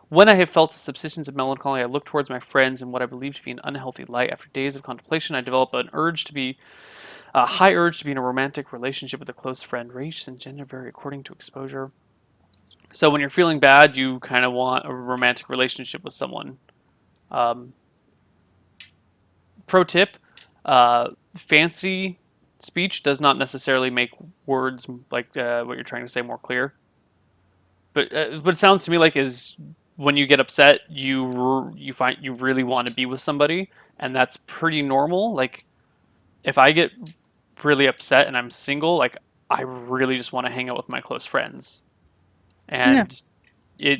When I have felt a subsistence of melancholy, I look towards my friends in what I believe to be an unhealthy light. After days of contemplation, I develop a high urge to be in a romantic relationship with a close friend. Race and gender vary according to exposure. So when you're feeling bad, you kind of want a romantic relationship with someone. Um, Pro tip: fancy speech does not necessarily make words like what you're trying to say more clear. But what it sounds to me like is when you get upset, you find you really want to be with somebody, and that's pretty normal. Like if I get really upset and I'm single, like I really just want to hang out with my close friends, Yeah. and it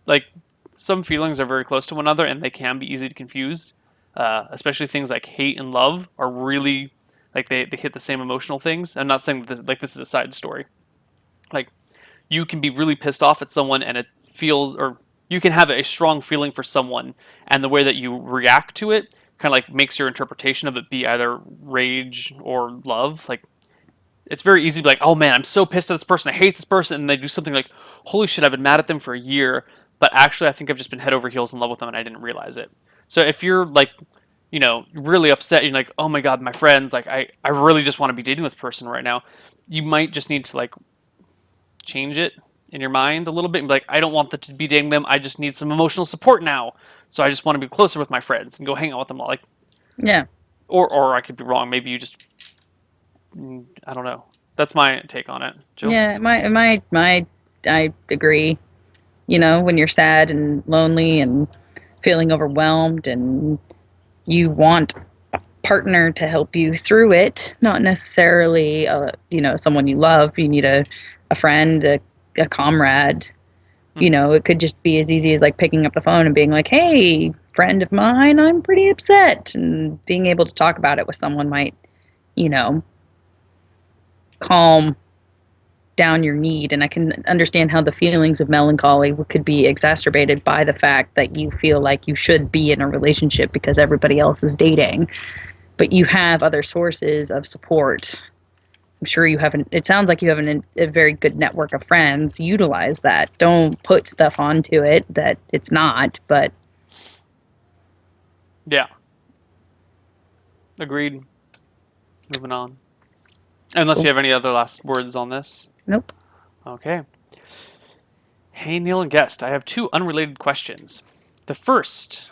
like some feelings are very close to one another, and they can be easy to confuse. Especially things like hate and love are really like they hit the same emotional things. I'm not saying that this is a side story. Like you can be really pissed off at someone and it feels or you can have a strong feeling for someone and the way that you react to it kind of like makes your interpretation of it be either rage or love. Like it's very easy to be like, oh man, I'm so pissed at this person, I hate this person, and they do something like, holy shit, I've been mad at them for a year, but actually I think I've just been head over heels in love with them and I didn't realize it. So if you're like, really upset, you're like, oh my god, my friends, like I really just want to be dating this person right now, you might just need to like change it in your mind a little bit and be like, I don't want to be dating them. I just need some emotional support now. So I just want to be closer with my friends and go hang out with them all. Like, Yeah. or I could be wrong. Maybe you just, I don't know. That's my take on it. Jill? Yeah. I agree. When you're sad and lonely and feeling overwhelmed and you want a partner to help you through it, not necessarily, someone you love. You need a friend, a comrade. It could just be as easy as like picking up the phone and being like, hey, friend of mine, I'm pretty upset. And being able to talk about it with someone might, you know, calm down your need. And I can understand how the feelings of melancholy could be exacerbated by the fact that you feel like you should be in a relationship because everybody else is dating, but you have other sources of support. I'm sure you have it sounds like you have a very good network of friends. Utilize that. Don't put stuff onto it that it's not, but Yeah. Agreed. Moving on. Unless you have any other last words on this. nope. Okay. Hey, Neil and guest, I have two unrelated questions. The first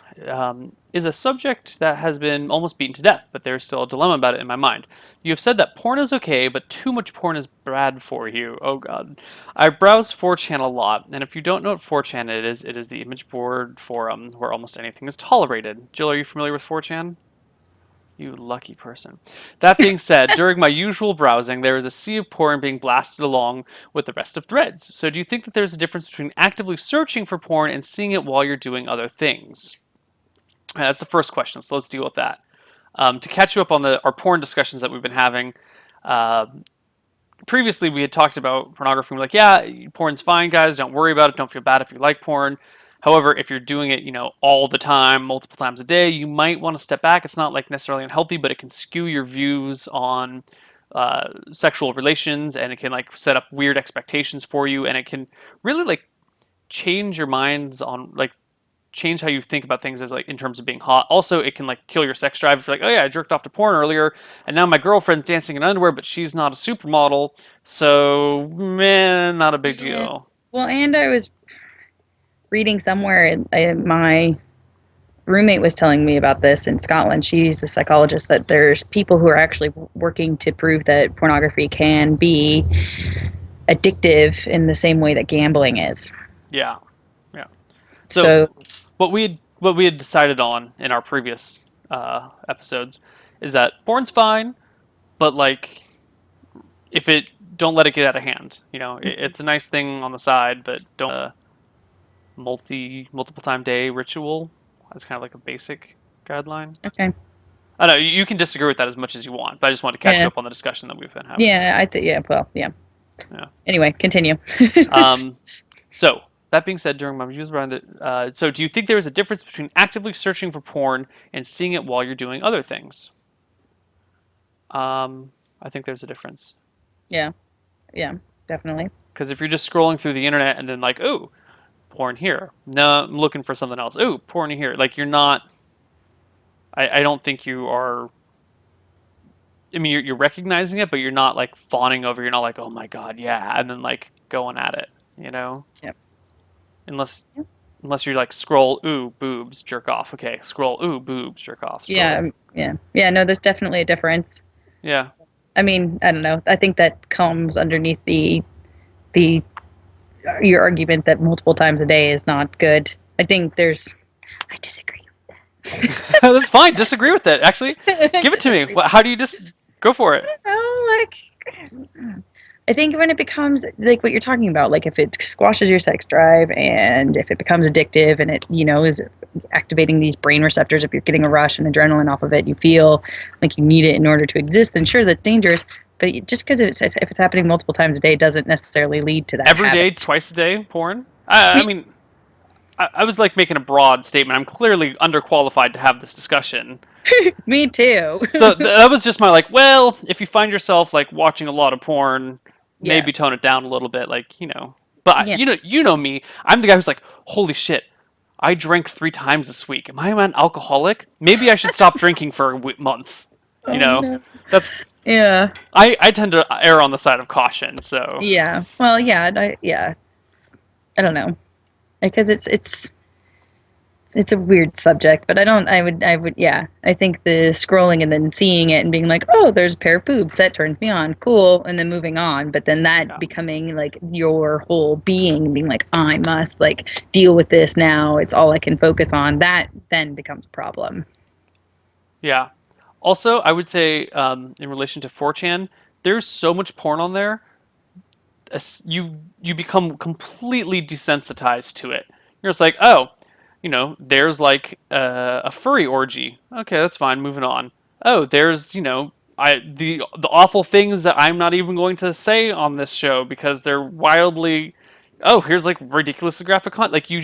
is a subject that has been almost beaten to death, but there's still a dilemma about it in my mind. You have said that porn is okay, but too much porn is bad for you. Oh god. I browse 4chan a lot, and if you don't know what 4chan it is the image board forum where almost anything is tolerated. Jill, are you familiar with 4chan? You lucky person. That being said, during my usual browsing, there is a sea of porn being blasted along with the rest of threads. So do you think that there's a difference between actively searching for porn and seeing it while you're doing other things? That's the first question, so let's deal with that. To catch you up on our porn discussions that we've been having, previously we had talked about pornography. We're like, yeah, porn's fine, guys. Don't worry about it. Don't feel bad if you like porn. However, if you're doing it, all the time, multiple times a day, you might want to step back. It's not like necessarily unhealthy, but it can skew your views on sexual relations, and it can like set up weird expectations for you, and it can really like change your minds on like change how you think about things as like in terms of being hot. Also, it can like kill your sex drive if you're like, oh yeah, I jerked off to porn earlier, and now my girlfriend's dancing in underwear, but she's not a supermodel, so man, not a big deal. Well, and I was reading somewhere, my roommate was telling me about this in Scotland. She's a psychologist, that there's people who are actually working to prove that pornography can be addictive in the same way that gambling is. Yeah, yeah. So what we had decided on in our previous episodes is that porn's fine, but like if it don't let it get out of hand. It's a nice thing on the side, but don't multiple time day ritual. That's kind of like a basic guideline. okay. I know you can disagree with that as much as you want, but I just wanted to catch you up on the discussion that we've been having. Yeah, yeah. Anyway, continue. So that being said, during my reviews around it, so do you think there is a difference between actively searching for porn and seeing it while you're doing other things? I think there's a difference. Yeah, definitely. Because if you're just scrolling through the internet and then like, ooh, porn here. No, I'm looking for something else. Ooh, porn here. Like you're not. I don't think you are. I mean, you're recognizing it, but you're not like fawning over. You're not like, oh my god, yeah, and then like going at it. Yep. Unless you like scroll, ooh, boobs, jerk off. Okay, scroll, ooh, boobs, jerk off. Scroll. Yeah. No, there's definitely a difference. Yeah. I mean, I don't know. I think that comes underneath the your argument that multiple times a day is not good. I think there's. I disagree. That's fine. Disagree with it. Actually, I give it to me. disagree. How do you just go for it? Oh, I think when it becomes like what you're talking about, like if it squashes your sex drive and if it becomes addictive and it, is activating these brain receptors, if you're getting a rush and adrenaline off of it, you feel like you need it in order to exist, then sure, that's dangerous. But just because if it's happening multiple times a day doesn't necessarily lead to that Every day, habit. twice a day, porn? I mean, I was like making a broad statement. I'm clearly underqualified to have this discussion. Me too. So that was just my like, well, if you find yourself like watching a lot of porn, Yeah. maybe tone it down a little bit, like, But Yeah. you know me. I'm the guy who's like, holy shit, I drank 3 times this week. Am I an alcoholic? Maybe I should stop drinking for a month. Oh, no. That's Yeah. I tend to err on the side of caution. So Yeah. Well, yeah. I don't know, because it's a weird subject, but yeah. I think the scrolling and then seeing it and being like, oh, there's a pair of boobs, that turns me on, cool, and then moving on. But then that becoming like your whole being, being like, I must like deal with this now. It's all I can focus on. That then becomes a problem. yeah. Also, I would say in relation to 4chan, there's so much porn on there. You become completely desensitized to it. You're just like, oh, there's like a furry orgy. Okay, that's fine. Moving on. Oh, there's the awful things that I'm not even going to say on this show because they're wildly. Oh, here's like ridiculously graphic content. Like you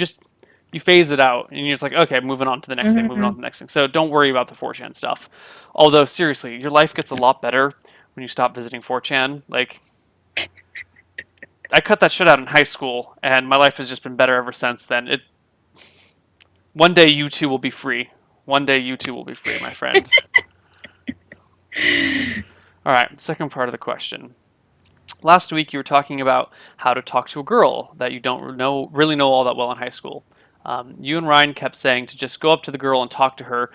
phase it out and you're just like, okay, moving on to the next thing, moving on to the next thing. So don't worry about the 4chan stuff. Although seriously, your life gets a lot better when you stop visiting 4chan. Like I cut that shit out in high school, and my life has just been better ever since then. One day you too will be free. One day you too will be free, my friend. All right, second part of the question. Last week you were talking about how to talk to a girl that you don't really know all that well in high school. You and Ryan kept saying to just go up to the girl and talk to her,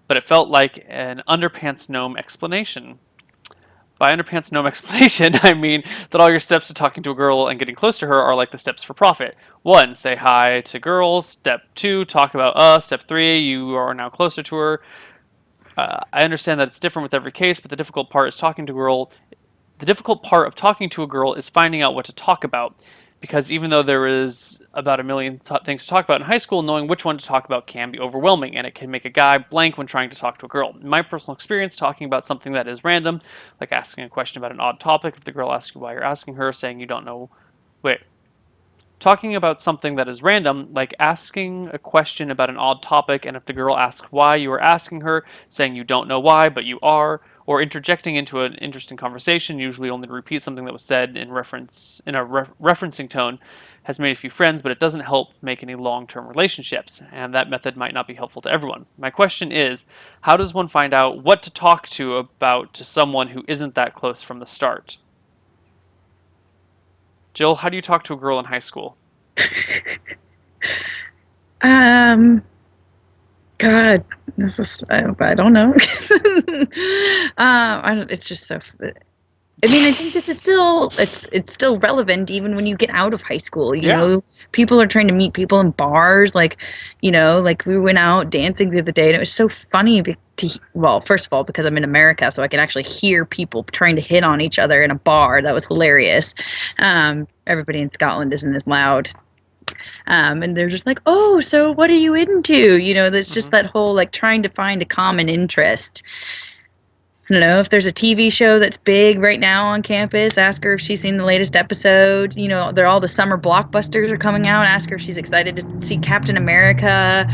but it felt like an underpants gnome explanation. By underpants gnome explanation, I mean that all your steps to talking to a girl and getting close to her are like the steps for profit. 1, say hi to girls. Step 2, talk about us. Step 3, you are now closer to her. I understand that it's different with every case, but the difficult part is talking to a girl. The difficult part of talking to a girl is finding out what to talk about. Because even though there is about a million things to talk about in high school, knowing which one to talk about can be overwhelming, and it can make a guy blank when trying to talk to a girl. In my personal experience, talking about something that is random, like asking a question about an odd topic, if the girl asks you why you're asking her, saying you don't know... Wait. Talking about something that is random, like asking a question about an odd topic, and if the girl asks why you are asking her, saying you don't know why, but you are, or interjecting into an interesting conversation, usually only to repeat something that was said in referencing tone, has made a few friends, but it doesn't help make any long-term relationships, and that method might not be helpful to everyone. My question is, how does one find out what to talk to about to someone who isn't that close from the start? Jill, how do you talk to a girl in high school? God, this is, I don't know. It's just so. I mean, I think this is still it's still relevant even when you get out of high school. You know, people are trying to meet people in bars. Like we went out dancing the other day, and it was so funny. Well, first of all, because I'm in America, so I can actually hear people trying to hit on each other in a bar. That was hilarious. Everybody in Scotland isn't as loud. And they're just like, oh, so what are you into? That's just that whole like trying to find a common interest. I don't know if there's a TV show that's big right now on campus. Ask her if she's seen the latest episode. They're all the summer blockbusters are coming out. Ask her if she's excited to see Captain America.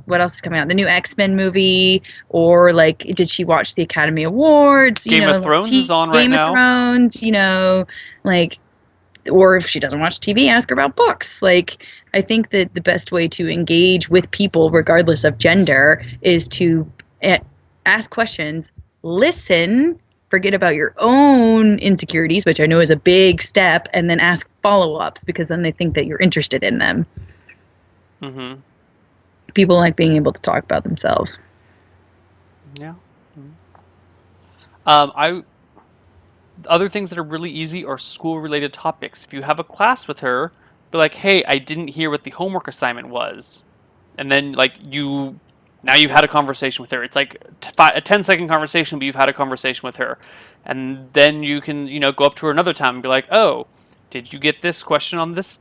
What else is coming out? The new X-Men movie, or like, did she watch the Academy Awards? Game of Thrones is on right now. Game of Thrones, like. Or if she doesn't watch TV, ask her about books. Like, I think that the best way to engage with people, regardless of gender, is to ask questions, listen, forget about your own insecurities, which I know is a big step, and then ask follow-ups, because then they think that you're interested in them. Mm-hmm. People like being able to talk about themselves. Yeah. I Other things that are really easy are school-related topics. If you have a class with her, be like, "Hey, I didn't hear what the homework assignment was," and then like now you've had a conversation with her. It's like a 10-second conversation, but you've had a conversation with her, and then you can go up to her another time and be like, "Oh, did you get this question on this?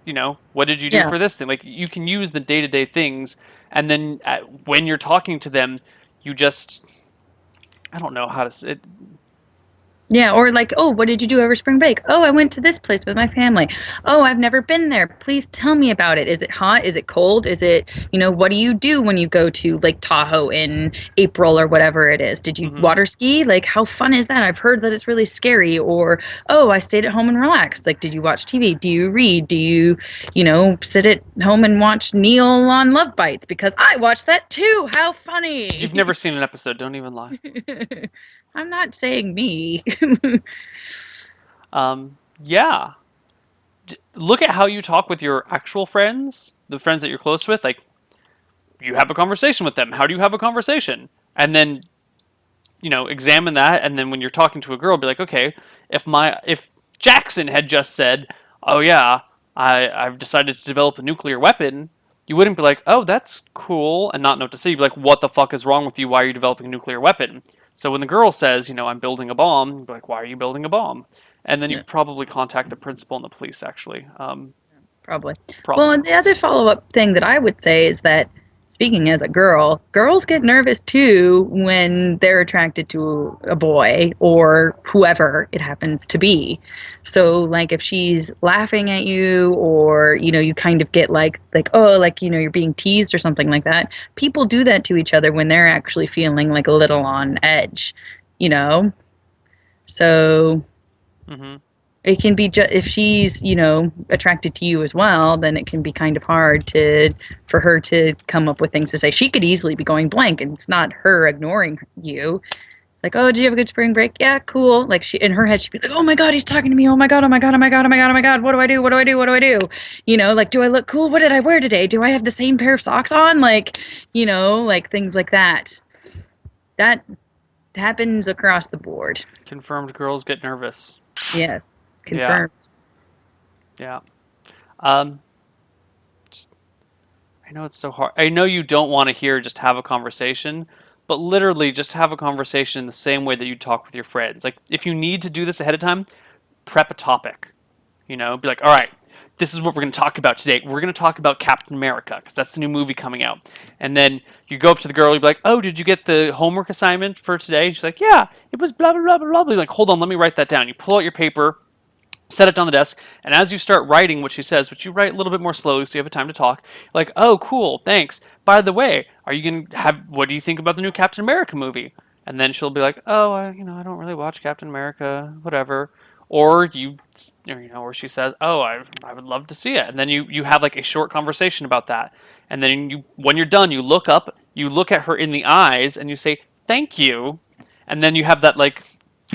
What did you do Yeah. for this thing?" Like you can use the day-to-day things, and then when you're talking to them, you just I don't know how to say it. Yeah, or like, oh, what did you do over spring break? Oh, I went to this place with my family. Oh, I've never been there. Please tell me about it. Is it hot? Is it cold? Is it, what do you do when you go to Lake Tahoe in April or whatever it is? Did you Mhm. water ski? Like, how fun is that? I've heard that it's really scary. Or, oh, I stayed at home and relaxed. Like, did you watch TV? Do you read? Do you, sit at home and watch Neil on Love Bites? Because I watched that too. How You've funny. never seen an episode. Don't even lie. I'm not saying me. Yeah. Look at how you talk with your actual friends, the friends that you're close with. Like, you have a conversation with them. How do you have a conversation? And then, examine that. And then when you're talking to a girl, be like, okay, if Jackson had just said, oh yeah, I've decided to develop a nuclear weapon, you wouldn't be like, oh, that's cool, and not know what to say. You'd be like, what the fuck is wrong with you? Why are you developing a nuclear weapon? So when the girl says, I'm building a bomb, you'd be like, why are you building a bomb? And then you Yeah. probably contact the principal and the police, actually. Probably. Well, Probably. and the other follow-up thing that I would say is that, speaking as a girl, girls get nervous too when they're attracted to a boy or whoever it happens to be. So, like, if she's laughing at you, or you kind of get like oh, like you're being teased or something like that. People do that to each other when they're actually feeling like a little on edge, you know. So Hmm. it can be if she's attracted to you as well, then it can be kind of hard to for her to come up with things to say. She could easily be going blank, and it's not her ignoring you. It's like, oh, did you have a good spring break? Yeah, cool. Like, she in her head, she'd be like, oh my god, he's talking to me. Oh my god, oh my god, oh my god, oh my god, oh my god, what do I do, what do I do, what do I do? Like, do I look cool? What did I wear today? Do I have the same pair of socks on? Like, like things like that. That happens across the board. Confirmed girls get nervous. Yes, Yeah. confirmed. Yeah. Um, just, I know it's so hard. I know you don't want to hear just have a conversation, but literally just have a conversation the same way that you talk with your friends. Like, if you need to do this ahead of time, prep a topic. Be like, all right, this is what we're going to talk about today. We're going to talk about Captain America because that's the new movie coming out. And then you go up to the girl, you'd be like, oh, did you get the homework assignment for today? And she's like, yeah, it was blah, blah, blah, blah, blah. You're like, hold on, let me write that down. You pull out your paper, set it on the desk, and as you start writing what she says, which you write a little bit more slowly so you have a time to talk, like, oh, cool, thanks. By the way, are you going to what do you think about the new Captain America movie? And then she'll be like, oh, I don't really watch Captain America, whatever. Or or she says, oh, I would love to see it. And then you have like a short conversation about that. And then when you're done, you look up, you look at her in the eyes, and you say, thank you. And then you have that like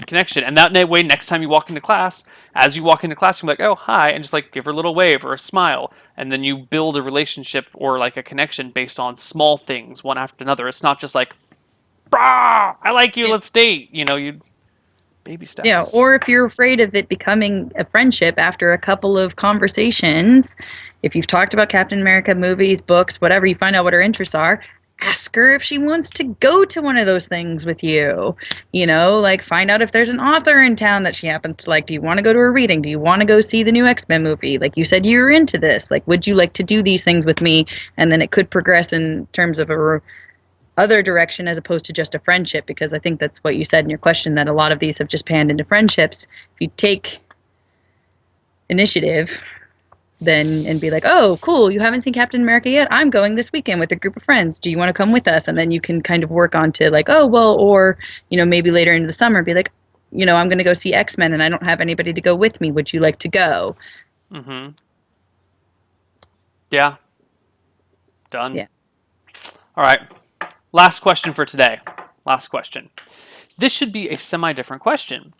connection. And that way, next time you walk into class, as you walk into class, you're like, oh, hi, and just like give her a little wave or a smile. And then you build a relationship or like a connection based on small things, one after another. It's not just like, brah, I like you, let's date. You baby Yeah, steps. or if you're afraid of it becoming a friendship after a couple of conversations, if you've talked about Captain America movies, books, whatever, you find out what her interests are, ask her if she wants to go to one of those things with you. Like, find out if there's an author in town that she happens to like. Do you want to go to a reading? Do you want to go see the new X-Men movie? Like you said, you're into this. Like, would you like to do these things with me? And then it could progress in terms of a other direction as opposed to just a friendship, because I think that's what you said in your question, that a lot of these have just panned into friendships. If you take initiative then and be like, oh, cool, you haven't seen Captain America yet? I'm going this weekend with a group of friends. Do you want to come with us? And then you can kind of work on to like, oh, well, or, maybe later into the summer be like, I'm going to go see X-Men and I don't have anybody to go with me. Would you like to go? Mm-hmm. Yeah. Done. Yeah. All right. Last question for today. Last question. This should be a semi-different question.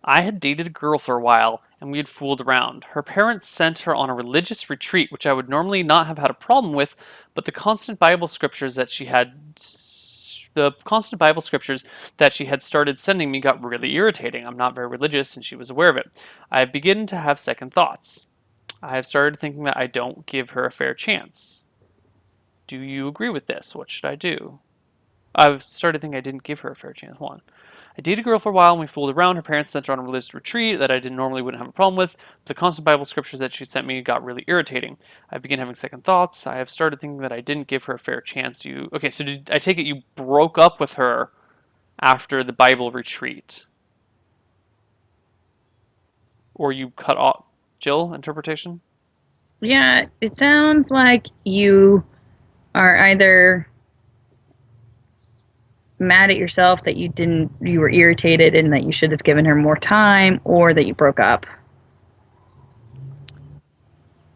I had dated a girl for a while, and we had fooled around. Her parents sent her on a religious retreat, which I would normally not have had a problem with, but the constant Bible scriptures that she had The constant Bible scriptures that she had started sending me got really irritating. I'm not very religious, and she was aware of it. I begin to have second thoughts. I have started thinking that I don't give her a fair chance. Do you agree with this? What should I do? I've started thinking I didn't give her a fair chance. One. I dated a girl for a while and we fooled around. Her parents sent her on a religious retreat that I didn't normally wouldn't have a problem with. But the constant Bible scriptures that she sent me got really irritating. I began having second thoughts. I have started thinking that I didn't give her a fair chance. Okay? So I take it you broke up with her after the Bible retreat, or you cut off? Jill, interpretation. Yeah, it sounds like you are either mad at yourself that you were irritated and that you should have given her more time, or that you broke up.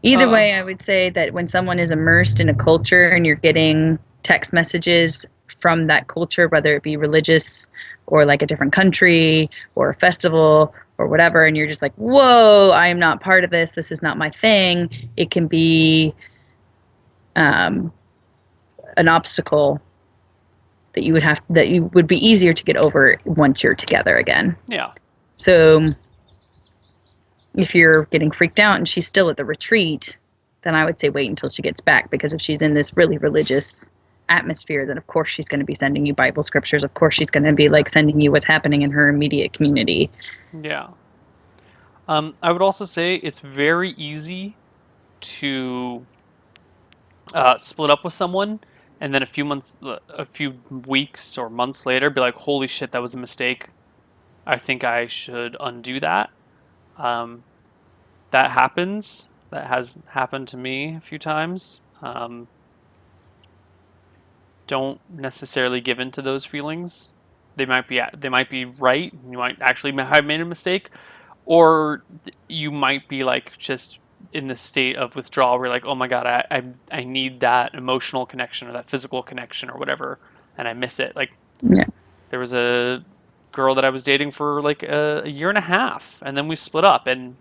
Either way, I would say that when someone is immersed in a culture and you're getting text messages from that culture, whether it be religious or like a different country or a festival or whatever, and you're just like, whoa, I am not part of this. This is not my thing. It can be an obstacle that you would be easier to get over once you're together again. Yeah. So if you're getting freaked out and she's still at the retreat, then I would say wait until she gets back, because if she's in this really religious atmosphere, then of course she's going to be sending you Bible scriptures. Of course she's going to be like sending you what's happening in her immediate community. Yeah. I would also say it's very easy to split up with someone and then a few weeks or months later be like, holy shit, that was a mistake. I think I should undo that. That happens. That has happened to me a few times. Don't necessarily give in to those feelings. They might be right. You might actually have made a mistake, or you might be like just in the state of withdrawal where you're like, oh my god, I need that emotional connection or that physical connection or whatever, and I miss it. Like, Yeah. there was a girl that I was dating for like a year and a half, and then we split up, and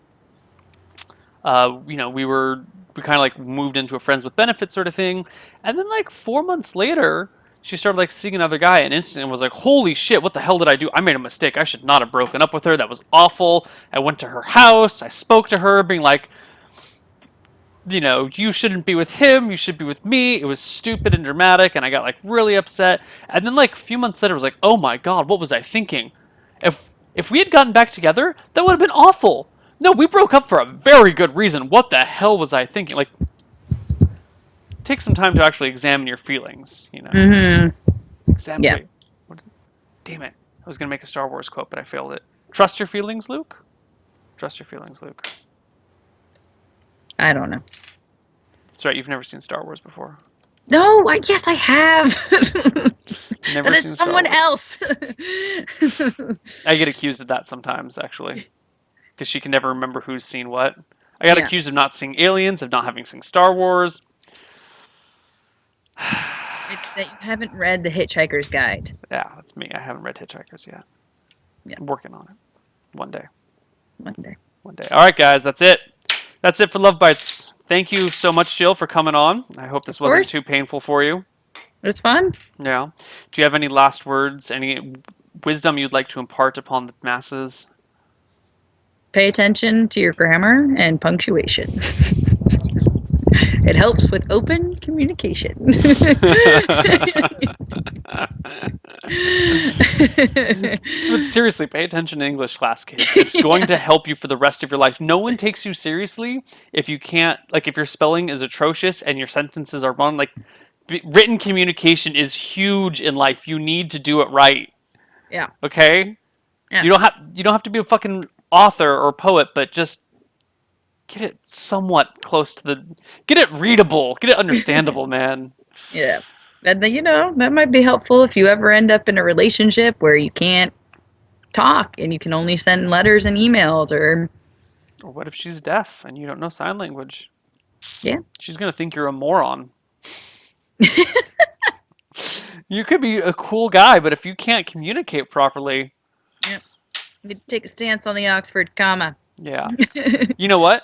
we kind of like moved into a friends with benefits sort of thing, and then like 4 months later she started like seeing another guy and instantly was like, holy shit, what the hell did I do? I made a mistake. I should not have broken up with her. That was awful. I went to her house. I spoke to her being like, you shouldn't be with him. You should be with me. It was stupid and dramatic. And I got like really upset. And then like a few months later, I was like, oh my God, what was I thinking? If we had gotten back together, that would have been awful. No, we broke up for a very good reason. What the hell was I thinking? Like, take some time to actually examine your feelings, Mm-hmm. Examine. Yeah. Wait, damn it. I was going to make a Star Wars quote, but I failed it. Trust your feelings, Luke? Trust your feelings, Luke. I don't know. That's right, you've never seen Star Wars before. No, yes, I have. Never That is seen Star someone Wars. else. I get accused of that sometimes, actually. Because she can never remember who's seen what. I got accused of not seeing Aliens, of not having seen Star Wars. It's that you haven't read The Hitchhiker's Guide. Yeah, that's me. I haven't read Hitchhikers yet. Yeah. I'm working on it. One day. One day. All right, guys, that's it. That's it for Love Bites. Thank you so much, Jill, for coming on. I hope this wasn't too painful for you. It was fun. Yeah. Do you have any last words, any wisdom you'd like to impart upon the masses? Pay attention to your grammar and punctuation. It helps with open communication. But seriously, pay attention to English class, kids. It's going to help you for the rest of your life. No one takes you seriously if you can't, like, if your spelling is atrocious and your sentences are wrong. Like, written communication is huge in life. You need to do it right. Yeah. Okay? Yeah. You don't have to be a fucking author or poet, but just get it somewhat close to get it readable, get it understandable, man. Yeah. And that might be helpful if you ever end up in a relationship where you can't talk and you can only send letters and emails Or what if she's deaf and you don't know sign language? Yeah. She's going to think you're a moron. You could be a cool guy, but if you can't communicate properly... Yep. You take a stance on the Oxford comma. Yeah. You know what?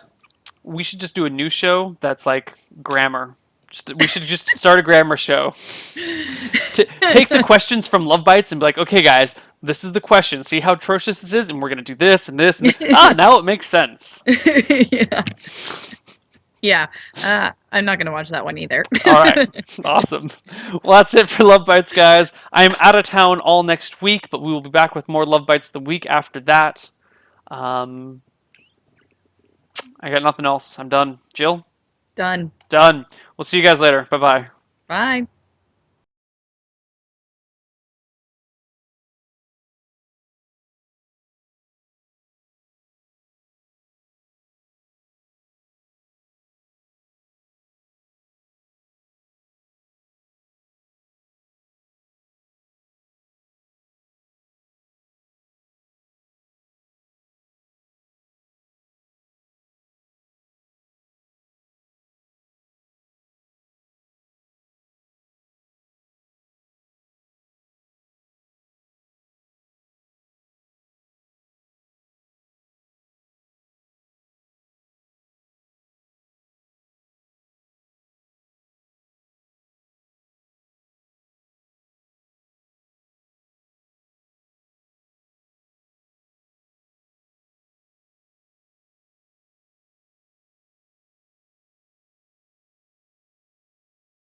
We should just do a new show that's like grammar. We should just start a grammar show. Take the questions from Love Bites and be like, okay, guys, this is the question. See how atrocious this is, and we're gonna do this and this and this. Now it makes sense. Yeah. Yeah. I'm not gonna watch that one either. All right, awesome. Well, that's it for Love Bites, guys. I am out of town all next week, but we will be back with more Love Bites the week after that. I got nothing else. I'm done. Jill? Done. Done. We'll see you guys later. Bye-bye. Bye.